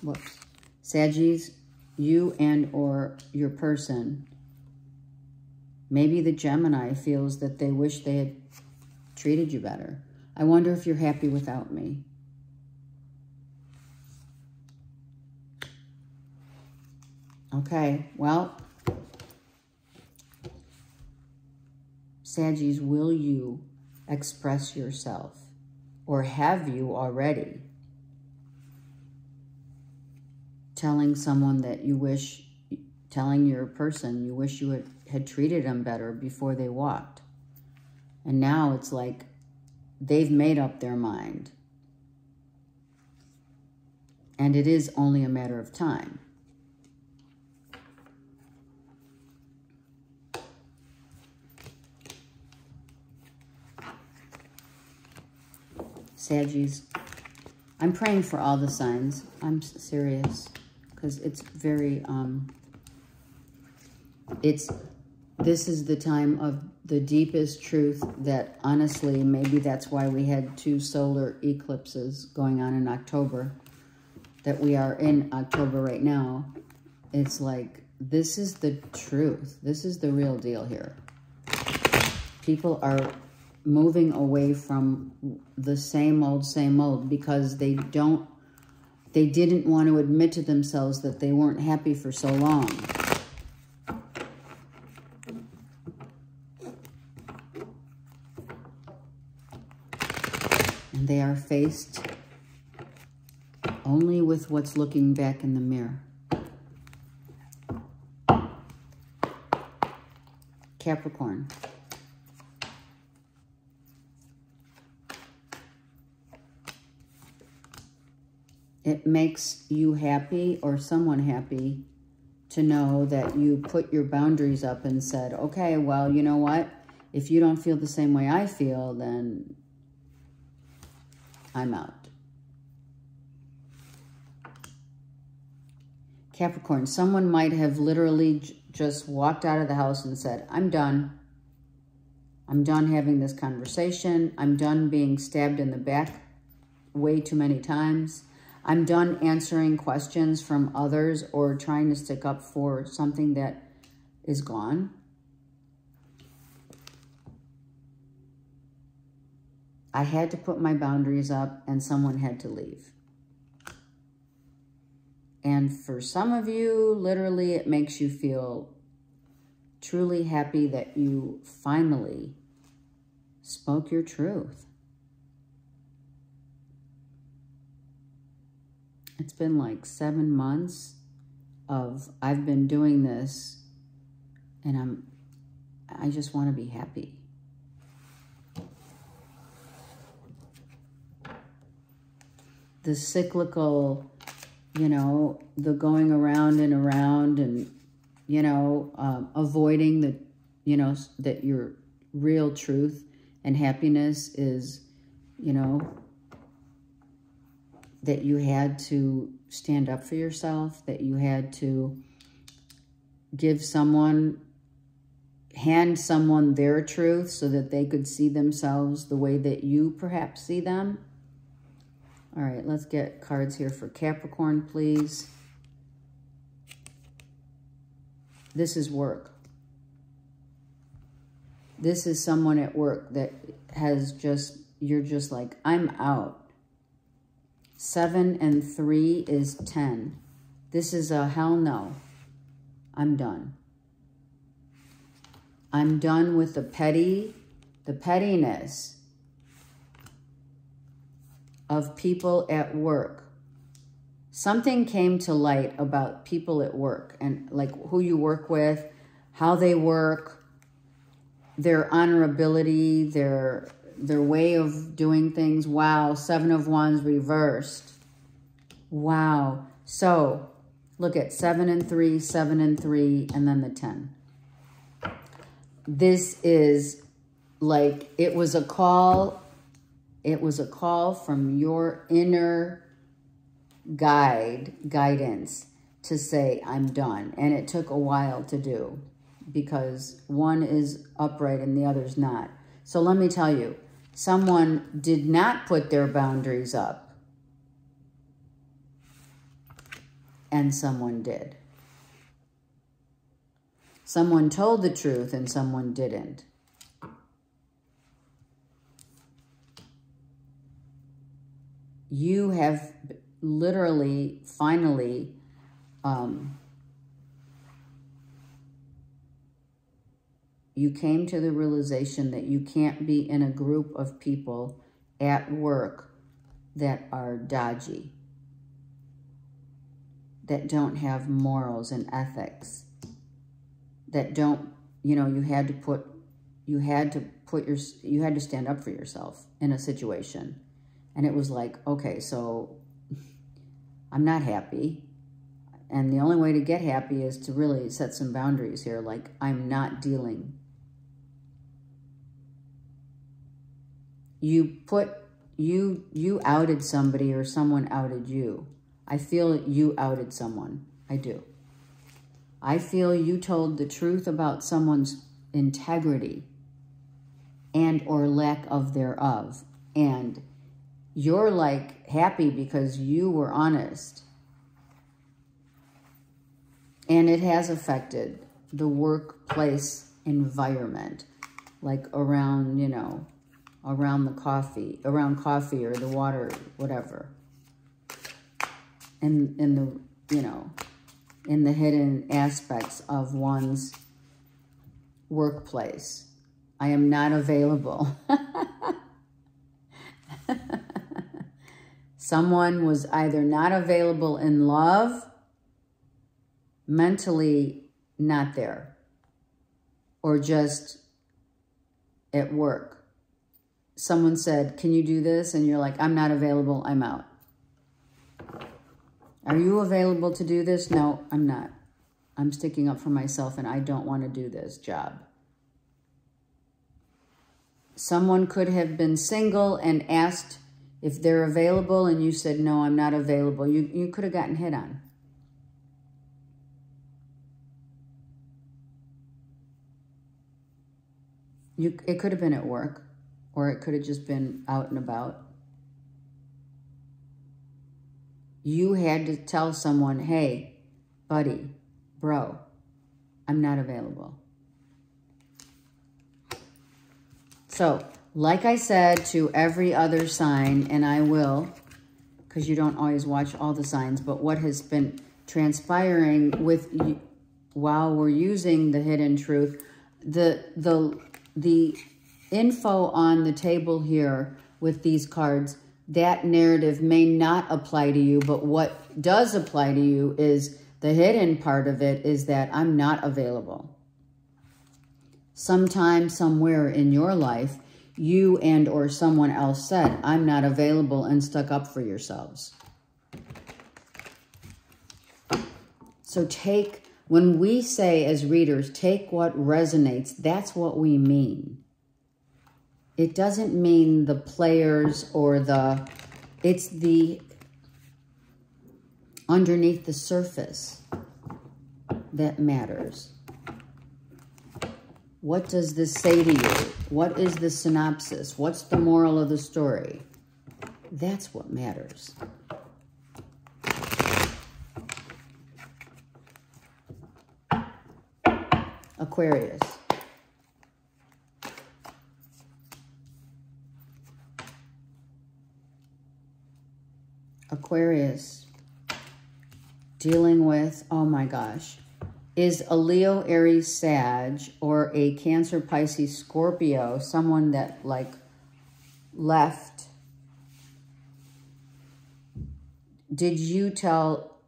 Whoops. Saggies, you and or your person, maybe the Gemini feels that they wish they had treated you better. I wonder if you're happy without me. Okay, well, Saggies, will you express yourself? Or have you already? Telling someone that you wish, telling your person you wish you had treated them better before they walked. And now it's like they've made up their mind. And it is only a matter of time. Saggies, I'm praying for all the signs. I'm serious, because it's very, this is the time of the deepest truth that honestly, maybe that's why we had 2 solar eclipses going on in October, that we are in October right now. It's like, this is the truth. This is the real deal here. People are moving away from the same old, because they didn't want to admit to themselves that they weren't happy for so long. And they are faced only with what's looking back in the mirror. Capricorn. It makes you happy or someone happy to know that you put your boundaries up and said, okay, well, you know what? If you don't feel the same way I feel, then I'm out. Capricorn, someone might have literally just walked out of the house and said, I'm done. I'm done having this conversation. I'm done being stabbed in the back way too many times. I'm done answering questions from others or trying to stick up for something that is gone. I had to put my boundaries up and someone had to leave. And for some of you, literally, it makes you feel truly happy that you finally spoke your truth. It's been like 7 months of I've been doing this, and I just want to be happy. The cyclical, you know, the going around and, you know, avoiding the, you know, that your real truth and happiness is, you know, that you had to stand up for yourself, that you had to give someone, hand someone their truth so that they could see themselves the way that you perhaps see them. All right, let's get cards here for Capricorn, please. This is work. This is someone at work that has just, you're just like, I'm out. 7 and 3 is 10. This is a hell no. I'm done. I'm done with the pettiness of people at work. Something came to light about people at work and like who you work with, how they work, their honorability, their their way of doing things. Wow, 7 of Wands reversed. Wow. So look at 7 and 3, 7 and 3, and then the 10. This is like, it was a call. It was a call from your inner guidance to say, I'm done. And it took a while to do because one is upright and the other's not. So let me tell you, someone did not put their boundaries up and someone did. Someone told the truth and someone didn't. You have literally, finally, you came to the realization that you can't be in a group of people at work that are dodgy, that don't have morals and ethics, that don't, you know, you had to stand up for yourself in a situation. And it was like, okay, so I'm not happy. And the only way to get happy is to really set some boundaries here. Like, I'm not dealing. You outed somebody or someone outed you. I feel you outed someone. I do. I feel you told the truth about someone's integrity and or lack of thereof. And you're like happy because you were honest. And it has affected the workplace environment, like around, you know, around coffee or the water, whatever. And in the, you know, in the hidden aspects of one's workplace. I am not available. Someone was either not available in love, mentally not there, or just at work. Someone said, can you do this? And you're like, I'm not available, I'm out. Are you available to do this? No, I'm not. I'm sticking up for myself and I don't want to do this job. Someone could have been single and asked if they're available and you said, no, I'm not available. You could have gotten hit on. It could have been at work, or it could have just been out and about. You had to tell someone, hey, buddy, bro, I'm not available. So, like I said to every other sign, and I will, because you don't always watch all the signs, but what has been transpiring with you while we're using the hidden truth, the info on the table here with these cards, that narrative may not apply to you, but what does apply to you is the hidden part of it is that I'm not available. Sometime, somewhere in your life, you and or someone else said, I'm not available, and stuck up for yourselves. So when we say as readers, take what resonates, that's what we mean. It doesn't mean the players or it's the underneath the surface that matters. What does this say to you? What is the synopsis? What's the moral of the story? That's what matters. Aquarius. Aquarius, dealing with, oh my gosh, is a Leo, Aries, Sag, or a Cancer, Pisces, Scorpio, someone that like left. Did you tell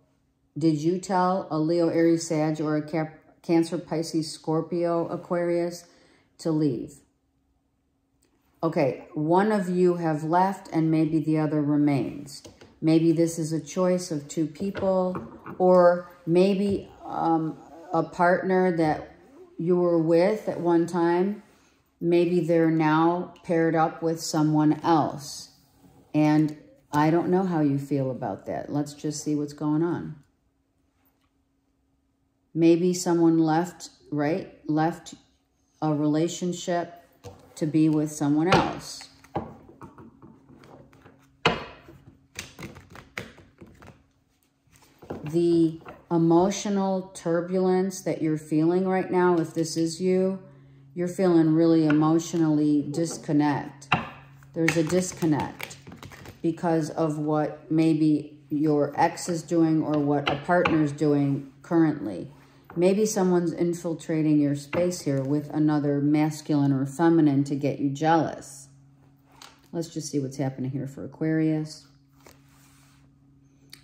a Leo, Aries, Sag, or a Cancer, Pisces, Scorpio, Aquarius to leave? Okay, one of you have left and maybe the other remains. Maybe this is a choice of two people, or maybe a partner that you were with at one time. Maybe they're now paired up with someone else. And I don't know how you feel about that. Let's just see what's going on. Maybe someone left, right? Left a relationship to be with someone else. The emotional turbulence that you're feeling right now, if this is you, you're feeling really emotionally disconnect. There's a disconnect because of what maybe your ex is doing or what a partner's doing currently. Maybe someone's infiltrating your space here with another masculine or feminine to get you jealous. Let's just see what's happening here for Aquarius.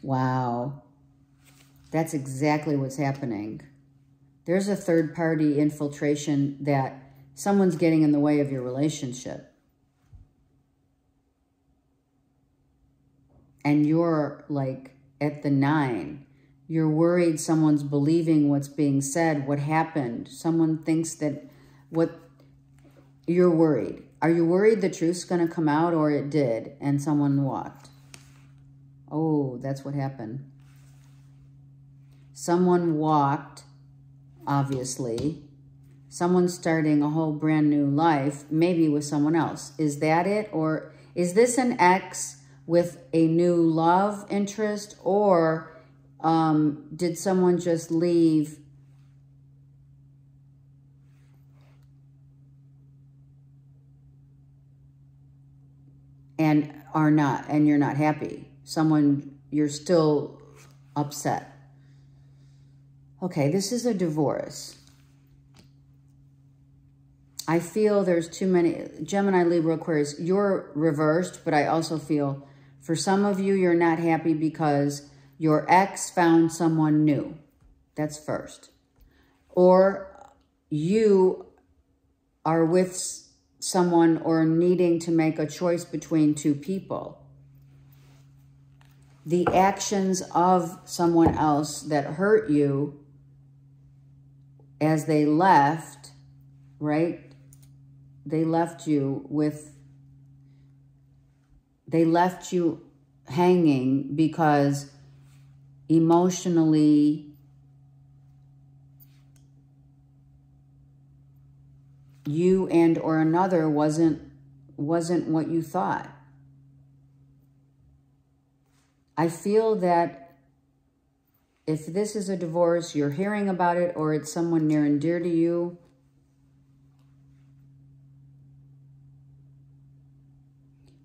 Wow. That's exactly what's happening. There's a third-party infiltration that someone's getting in the way of your relationship. And you're like at the 9. You're worried someone's believing what's being said, what happened. Someone thinks that what you're worried. Are you worried the truth's going to come out, or it did and someone walked? Oh, that's what happened. Someone walked, obviously. Someone's starting a whole brand new life, maybe with someone else. Is that it? Or is this an ex with a new love interest, or did someone just leave and you're not happy? You're still upset. Okay, this is a divorce. I feel there's too many, Gemini, Libra, Aquarius, you're reversed, but I also feel for some of you, you're not happy because your ex found someone new. That's first. Or you are with someone or needing to make a choice between two people. The actions of someone else that hurt you as they left, right? They left you hanging because emotionally you and or another wasn't what you thought. I feel that if this is a divorce, you're hearing about it, or it's someone near and dear to you,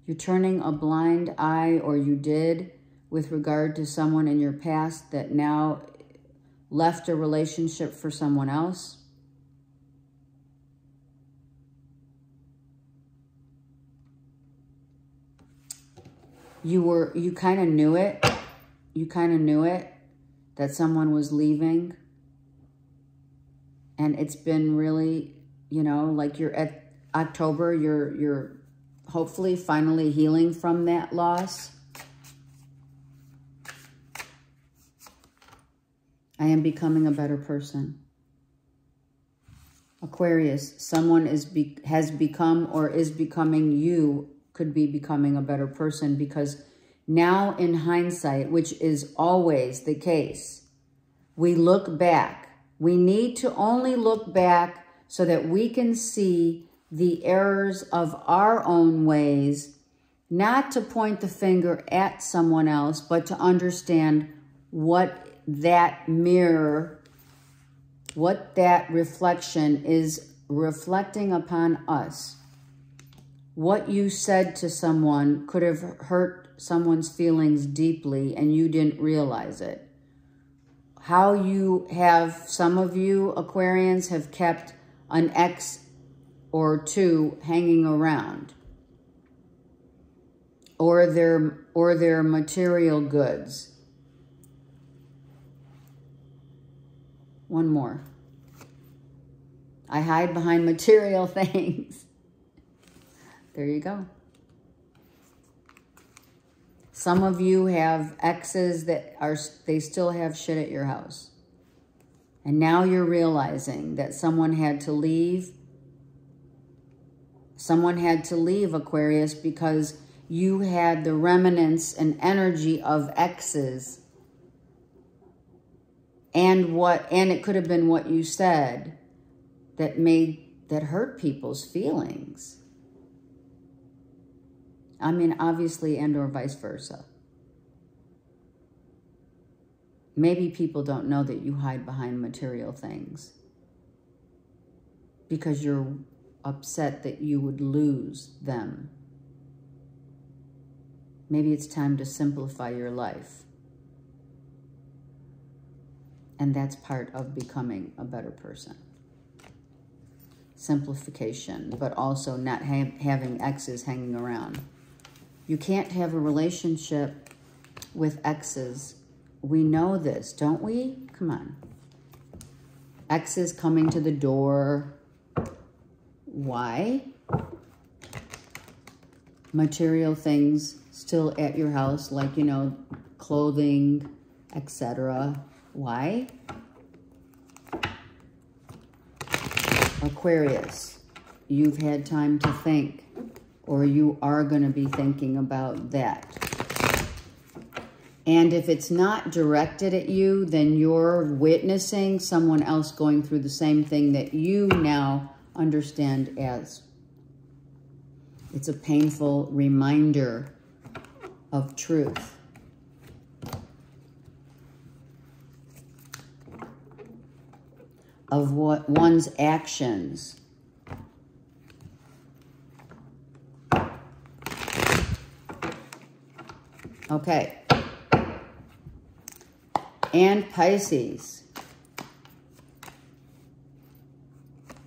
you're turning a blind eye, or you did, with regard to someone in your past that now left a relationship for someone else. You kind of knew it. You kind of knew it, that someone was leaving. And it's been really, you know, like you're at October, you're hopefully finally healing from that loss. I am becoming a better person. Aquarius, someone has become or is becoming, you could be becoming a better person, because now in hindsight, which is always the case, we look back. We need to only look back so that we can see the errors of our own ways, not to point the finger at someone else, but to understand what that mirror, what that reflection is reflecting upon us. What you said to someone could have hurt someone's feelings deeply and you didn't realize it. How you have, some of you Aquarians have kept an ex or two hanging around, or their material goods. One more. I hide behind material things. There you go. Some of you have exes that they still have shit at your house. And now you're realizing that someone had to leave. Someone had to leave, Aquarius, because you had the remnants and energy of exes. And it could have been what you said that hurt people's feelings. I mean, obviously, and or vice versa. Maybe people don't know that you hide behind material things because you're upset that you would lose them. Maybe it's time to simplify your life. And that's part of becoming a better person. Simplification, but also not having exes hanging around. You can't have a relationship with exes. We know this, don't we? Come on. Exes coming to the door. Why? Material things still at your house, like, you know, clothing, etc. Why? Aquarius, you've had time to think, or you are going to be thinking about that. And if it's not directed at you, then you're witnessing someone else going through the same thing that you now understand as. It's a painful reminder of truth. Of what one's actions. Okay. And Pisces.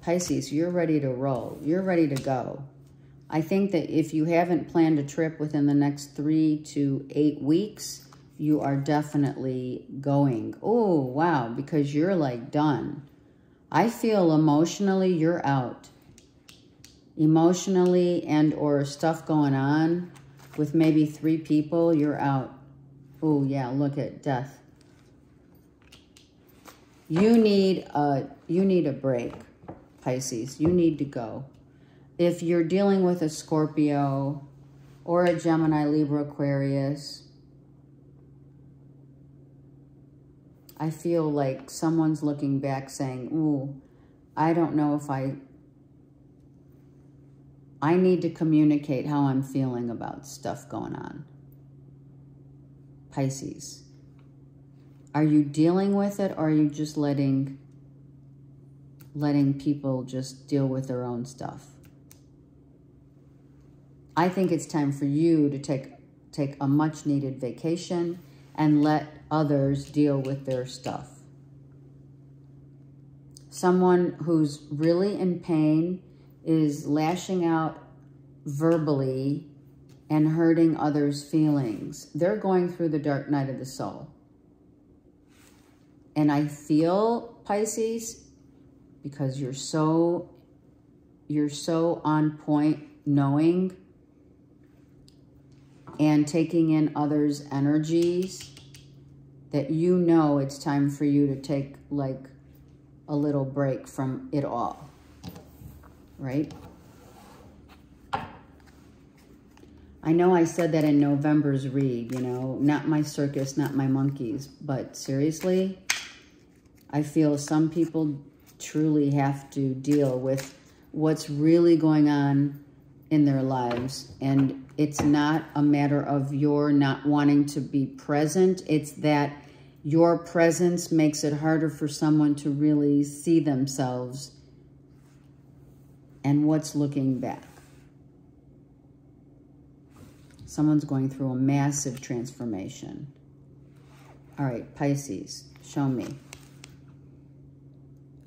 Pisces, you're ready to roll. You're ready to go. I think that if you haven't planned a trip within the next 3 to 8 weeks, you are definitely going. Oh, wow, because you're like done. I feel emotionally you're out. Emotionally and or stuff going on with maybe 3 people, you're out. Oh, yeah, look at death. You need a break, Pisces. You need to go. If you're dealing with a Scorpio or a Gemini, Libra, Aquarius, I feel like someone's looking back saying, ooh, I don't know if I need to communicate how I'm feeling about stuff going on. Pisces. Are you dealing with it, or are you just letting people just deal with their own stuff? I think it's time for you to take a much-needed vacation and let others deal with their stuff. Someone who's really in pain is lashing out verbally and hurting others' feelings. They're going through the dark night of the soul. And I feel, Pisces, because you're so on point knowing and taking in others' energies, that you know it's time for you to take like a little break from it all, right? I know I said that in November's read, you know, not my circus, not my monkeys, but seriously, I feel some people truly have to deal with what's really going on in their lives. And it's not a matter of your not wanting to be present. It's that your presence makes it harder for someone to really see themselves and what's looking back. Someone's going through a massive transformation. All right, Pisces, show me.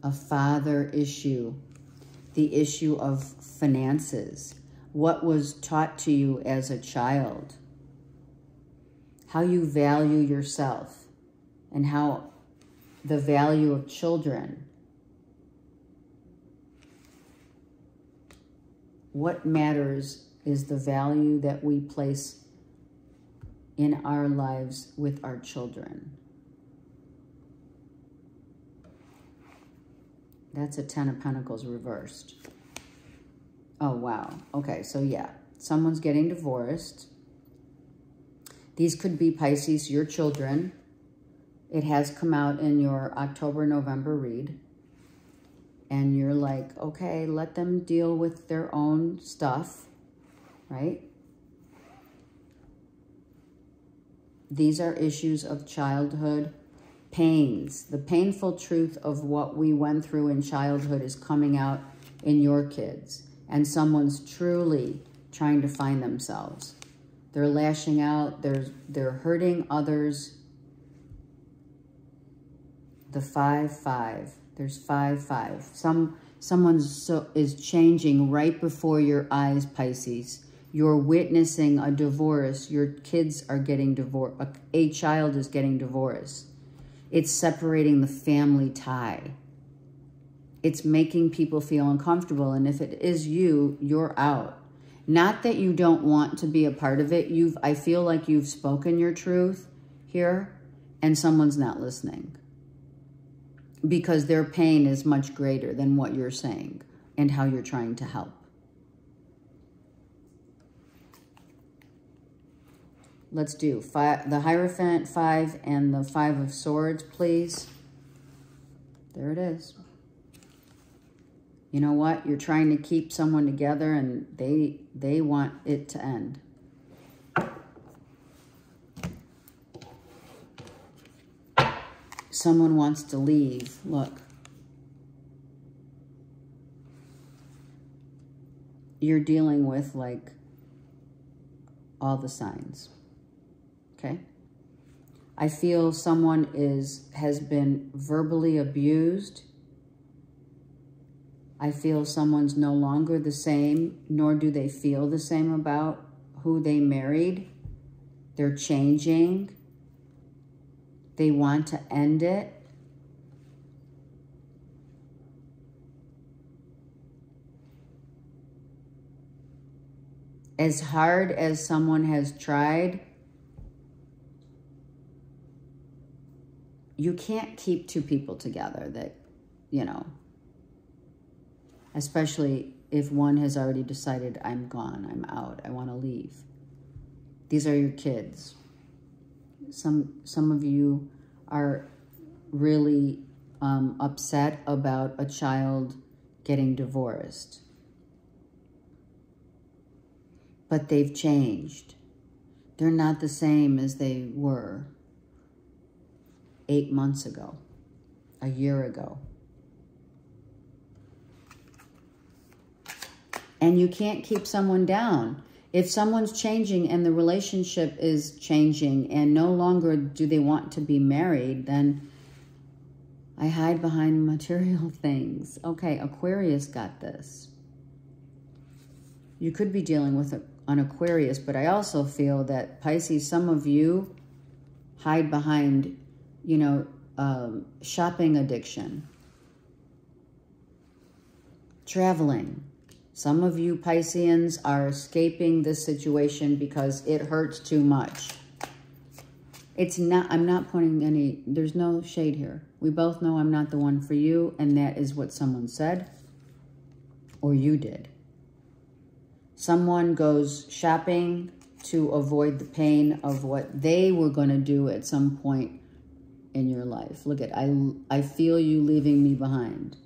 A father issue, the issue of finances, what was taught to you as a child, how you value yourself, and how the value of children. What matters is the value that we place in our lives with our children. That's a 10 of Pentacles reversed. Oh, wow. Okay, so yeah, someone's getting divorced. These could be Pisces, your children. It has come out in your October, November read. And you're like, okay, let them deal with their own stuff, right? These are issues of childhood pains. The painful truth of what we went through in childhood is coming out in your kids. And someone's truly trying to find themselves. They're lashing out. They're hurting others. The 5-5. There's 5-5. Someone is changing right before your eyes, Pisces. You're witnessing a divorce. Your kids are getting divorced. A child is getting divorced. It's separating the family tie. It's making people feel uncomfortable. And if it is you, you're out. Not that you don't want to be a part of it. I feel like you've spoken your truth here and someone's not listening. Because their pain is much greater than what you're saying and how you're trying to help. Let's do the Hierophant 5 and the 5 of Swords, please. There it is. You know what? You're trying to keep someone together and they want it to end. Someone wants to leave. Look. You're dealing with like all the signs. Okay? I feel someone has been verbally abused. I feel someone's no longer the same, nor do they feel the same about who they married. They're changing. They want to end it. As hard as someone has tried, you can't keep two people together that, you know, especially if one has already decided, I'm gone, I'm out, I want to leave. These are your kids. Some of you are really upset about a child getting divorced. But they've changed. They're not the same as they were 8 months ago, a year ago. And you can't keep someone down. If someone's changing and the relationship is changing and no longer do they want to be married, then I hide behind material things. Okay, Aquarius got this. You could be dealing with an Aquarius, but I also feel that Pisces, some of you hide behind, you know, shopping addiction, traveling. Some of you Pisceans are escaping this situation because it hurts too much. It's not, I'm not pointing any, there's no shade here. We both know I'm not the one for you, and that is what someone said or you did. Someone goes shopping to avoid the pain of what they were going to do at some point in your life. Look at, I feel you leaving me behind.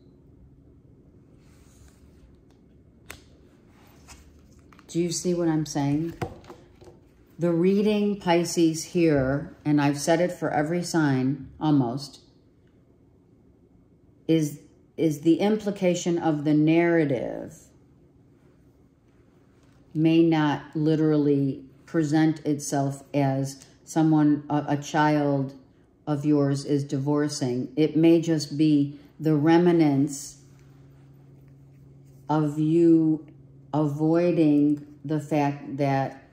Do you see what I'm saying? The reading, Pisces, here, and I've said it for every sign, almost, is the implication of the narrative may not literally present itself as someone, a child of yours is divorcing. It may just be the remnants of you avoiding the fact that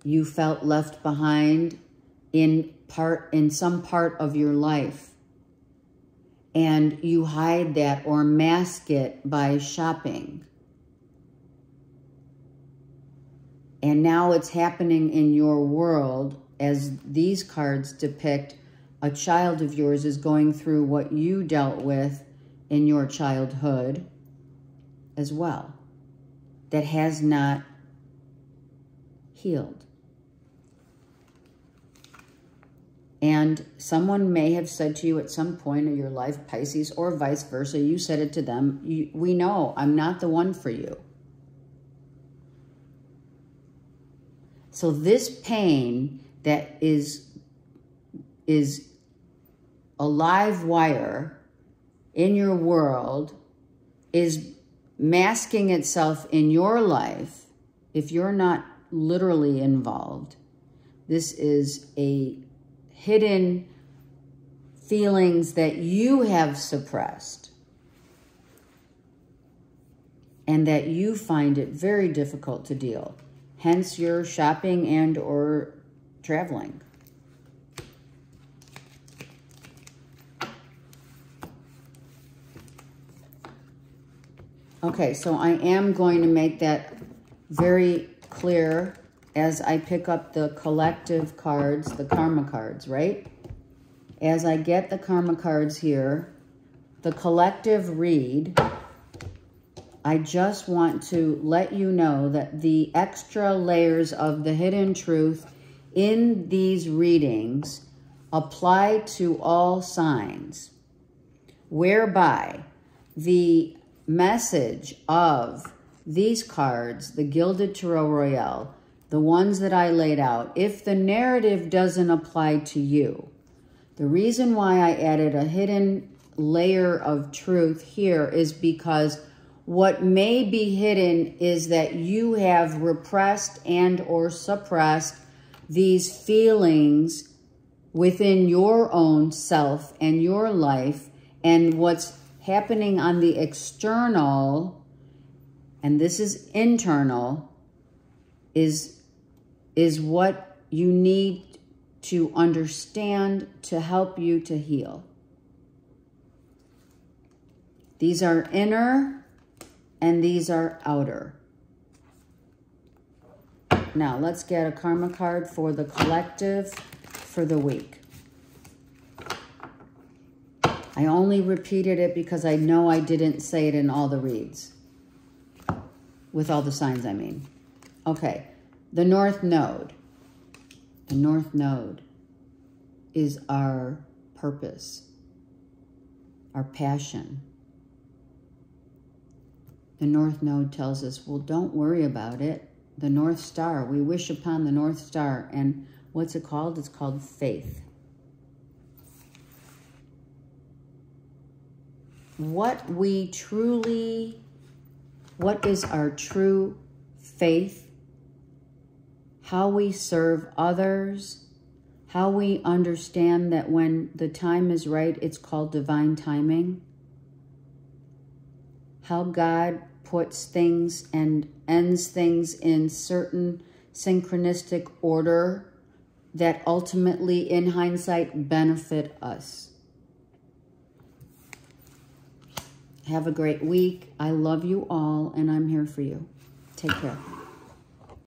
you felt left behind in some part of your life. And you hide that or mask it by shopping. And now it's happening in your world, as these cards depict. A child of yours is going through what you dealt with in your childhood as well, that has not healed. And someone may have said to you at some point in your life, Pisces, or vice versa, you said it to them, we know I'm not the one for you. So this pain that is a live wire in your world is masking itself in your life if you're not literally involved. This is a hidden feelings that you have suppressed and that you find it very difficult to deal. Hence your shopping and or traveling. Okay, so I am going to make that very clear as I pick up the collective cards, the karma cards, right? As I get the karma cards here, the collective read, I just want to let you know that the extra layers of the hidden truth in these readings apply to all signs, whereby the message of these cards, the Gilded Tarot Royale, the ones that I laid out, if the narrative doesn't apply to you, the reason why I added a hidden layer of truth here is because what may be hidden is that you have repressed and or suppressed these feelings within your own self and your life, and what's happening on the external, and this is internal, is what you need to understand to help you to heal. These are inner and these are outer. Now let's get a karma card for the collective for the week. I only repeated it because I know I didn't say it in all the reads. With all the signs, I mean. Okay, the North Node. The North Node is our purpose, our passion. The North Node tells us, well, don't worry about it. The North Star, we wish upon the North Star. And what's it called? It's called faith. What is our true faith, how we serve others, how we understand that when the time is right, it's called divine timing, how God puts things and ends things in certain synchronistic order that ultimately, in hindsight, benefit us. Have a great week. I love you all, and I'm here for you. Take care.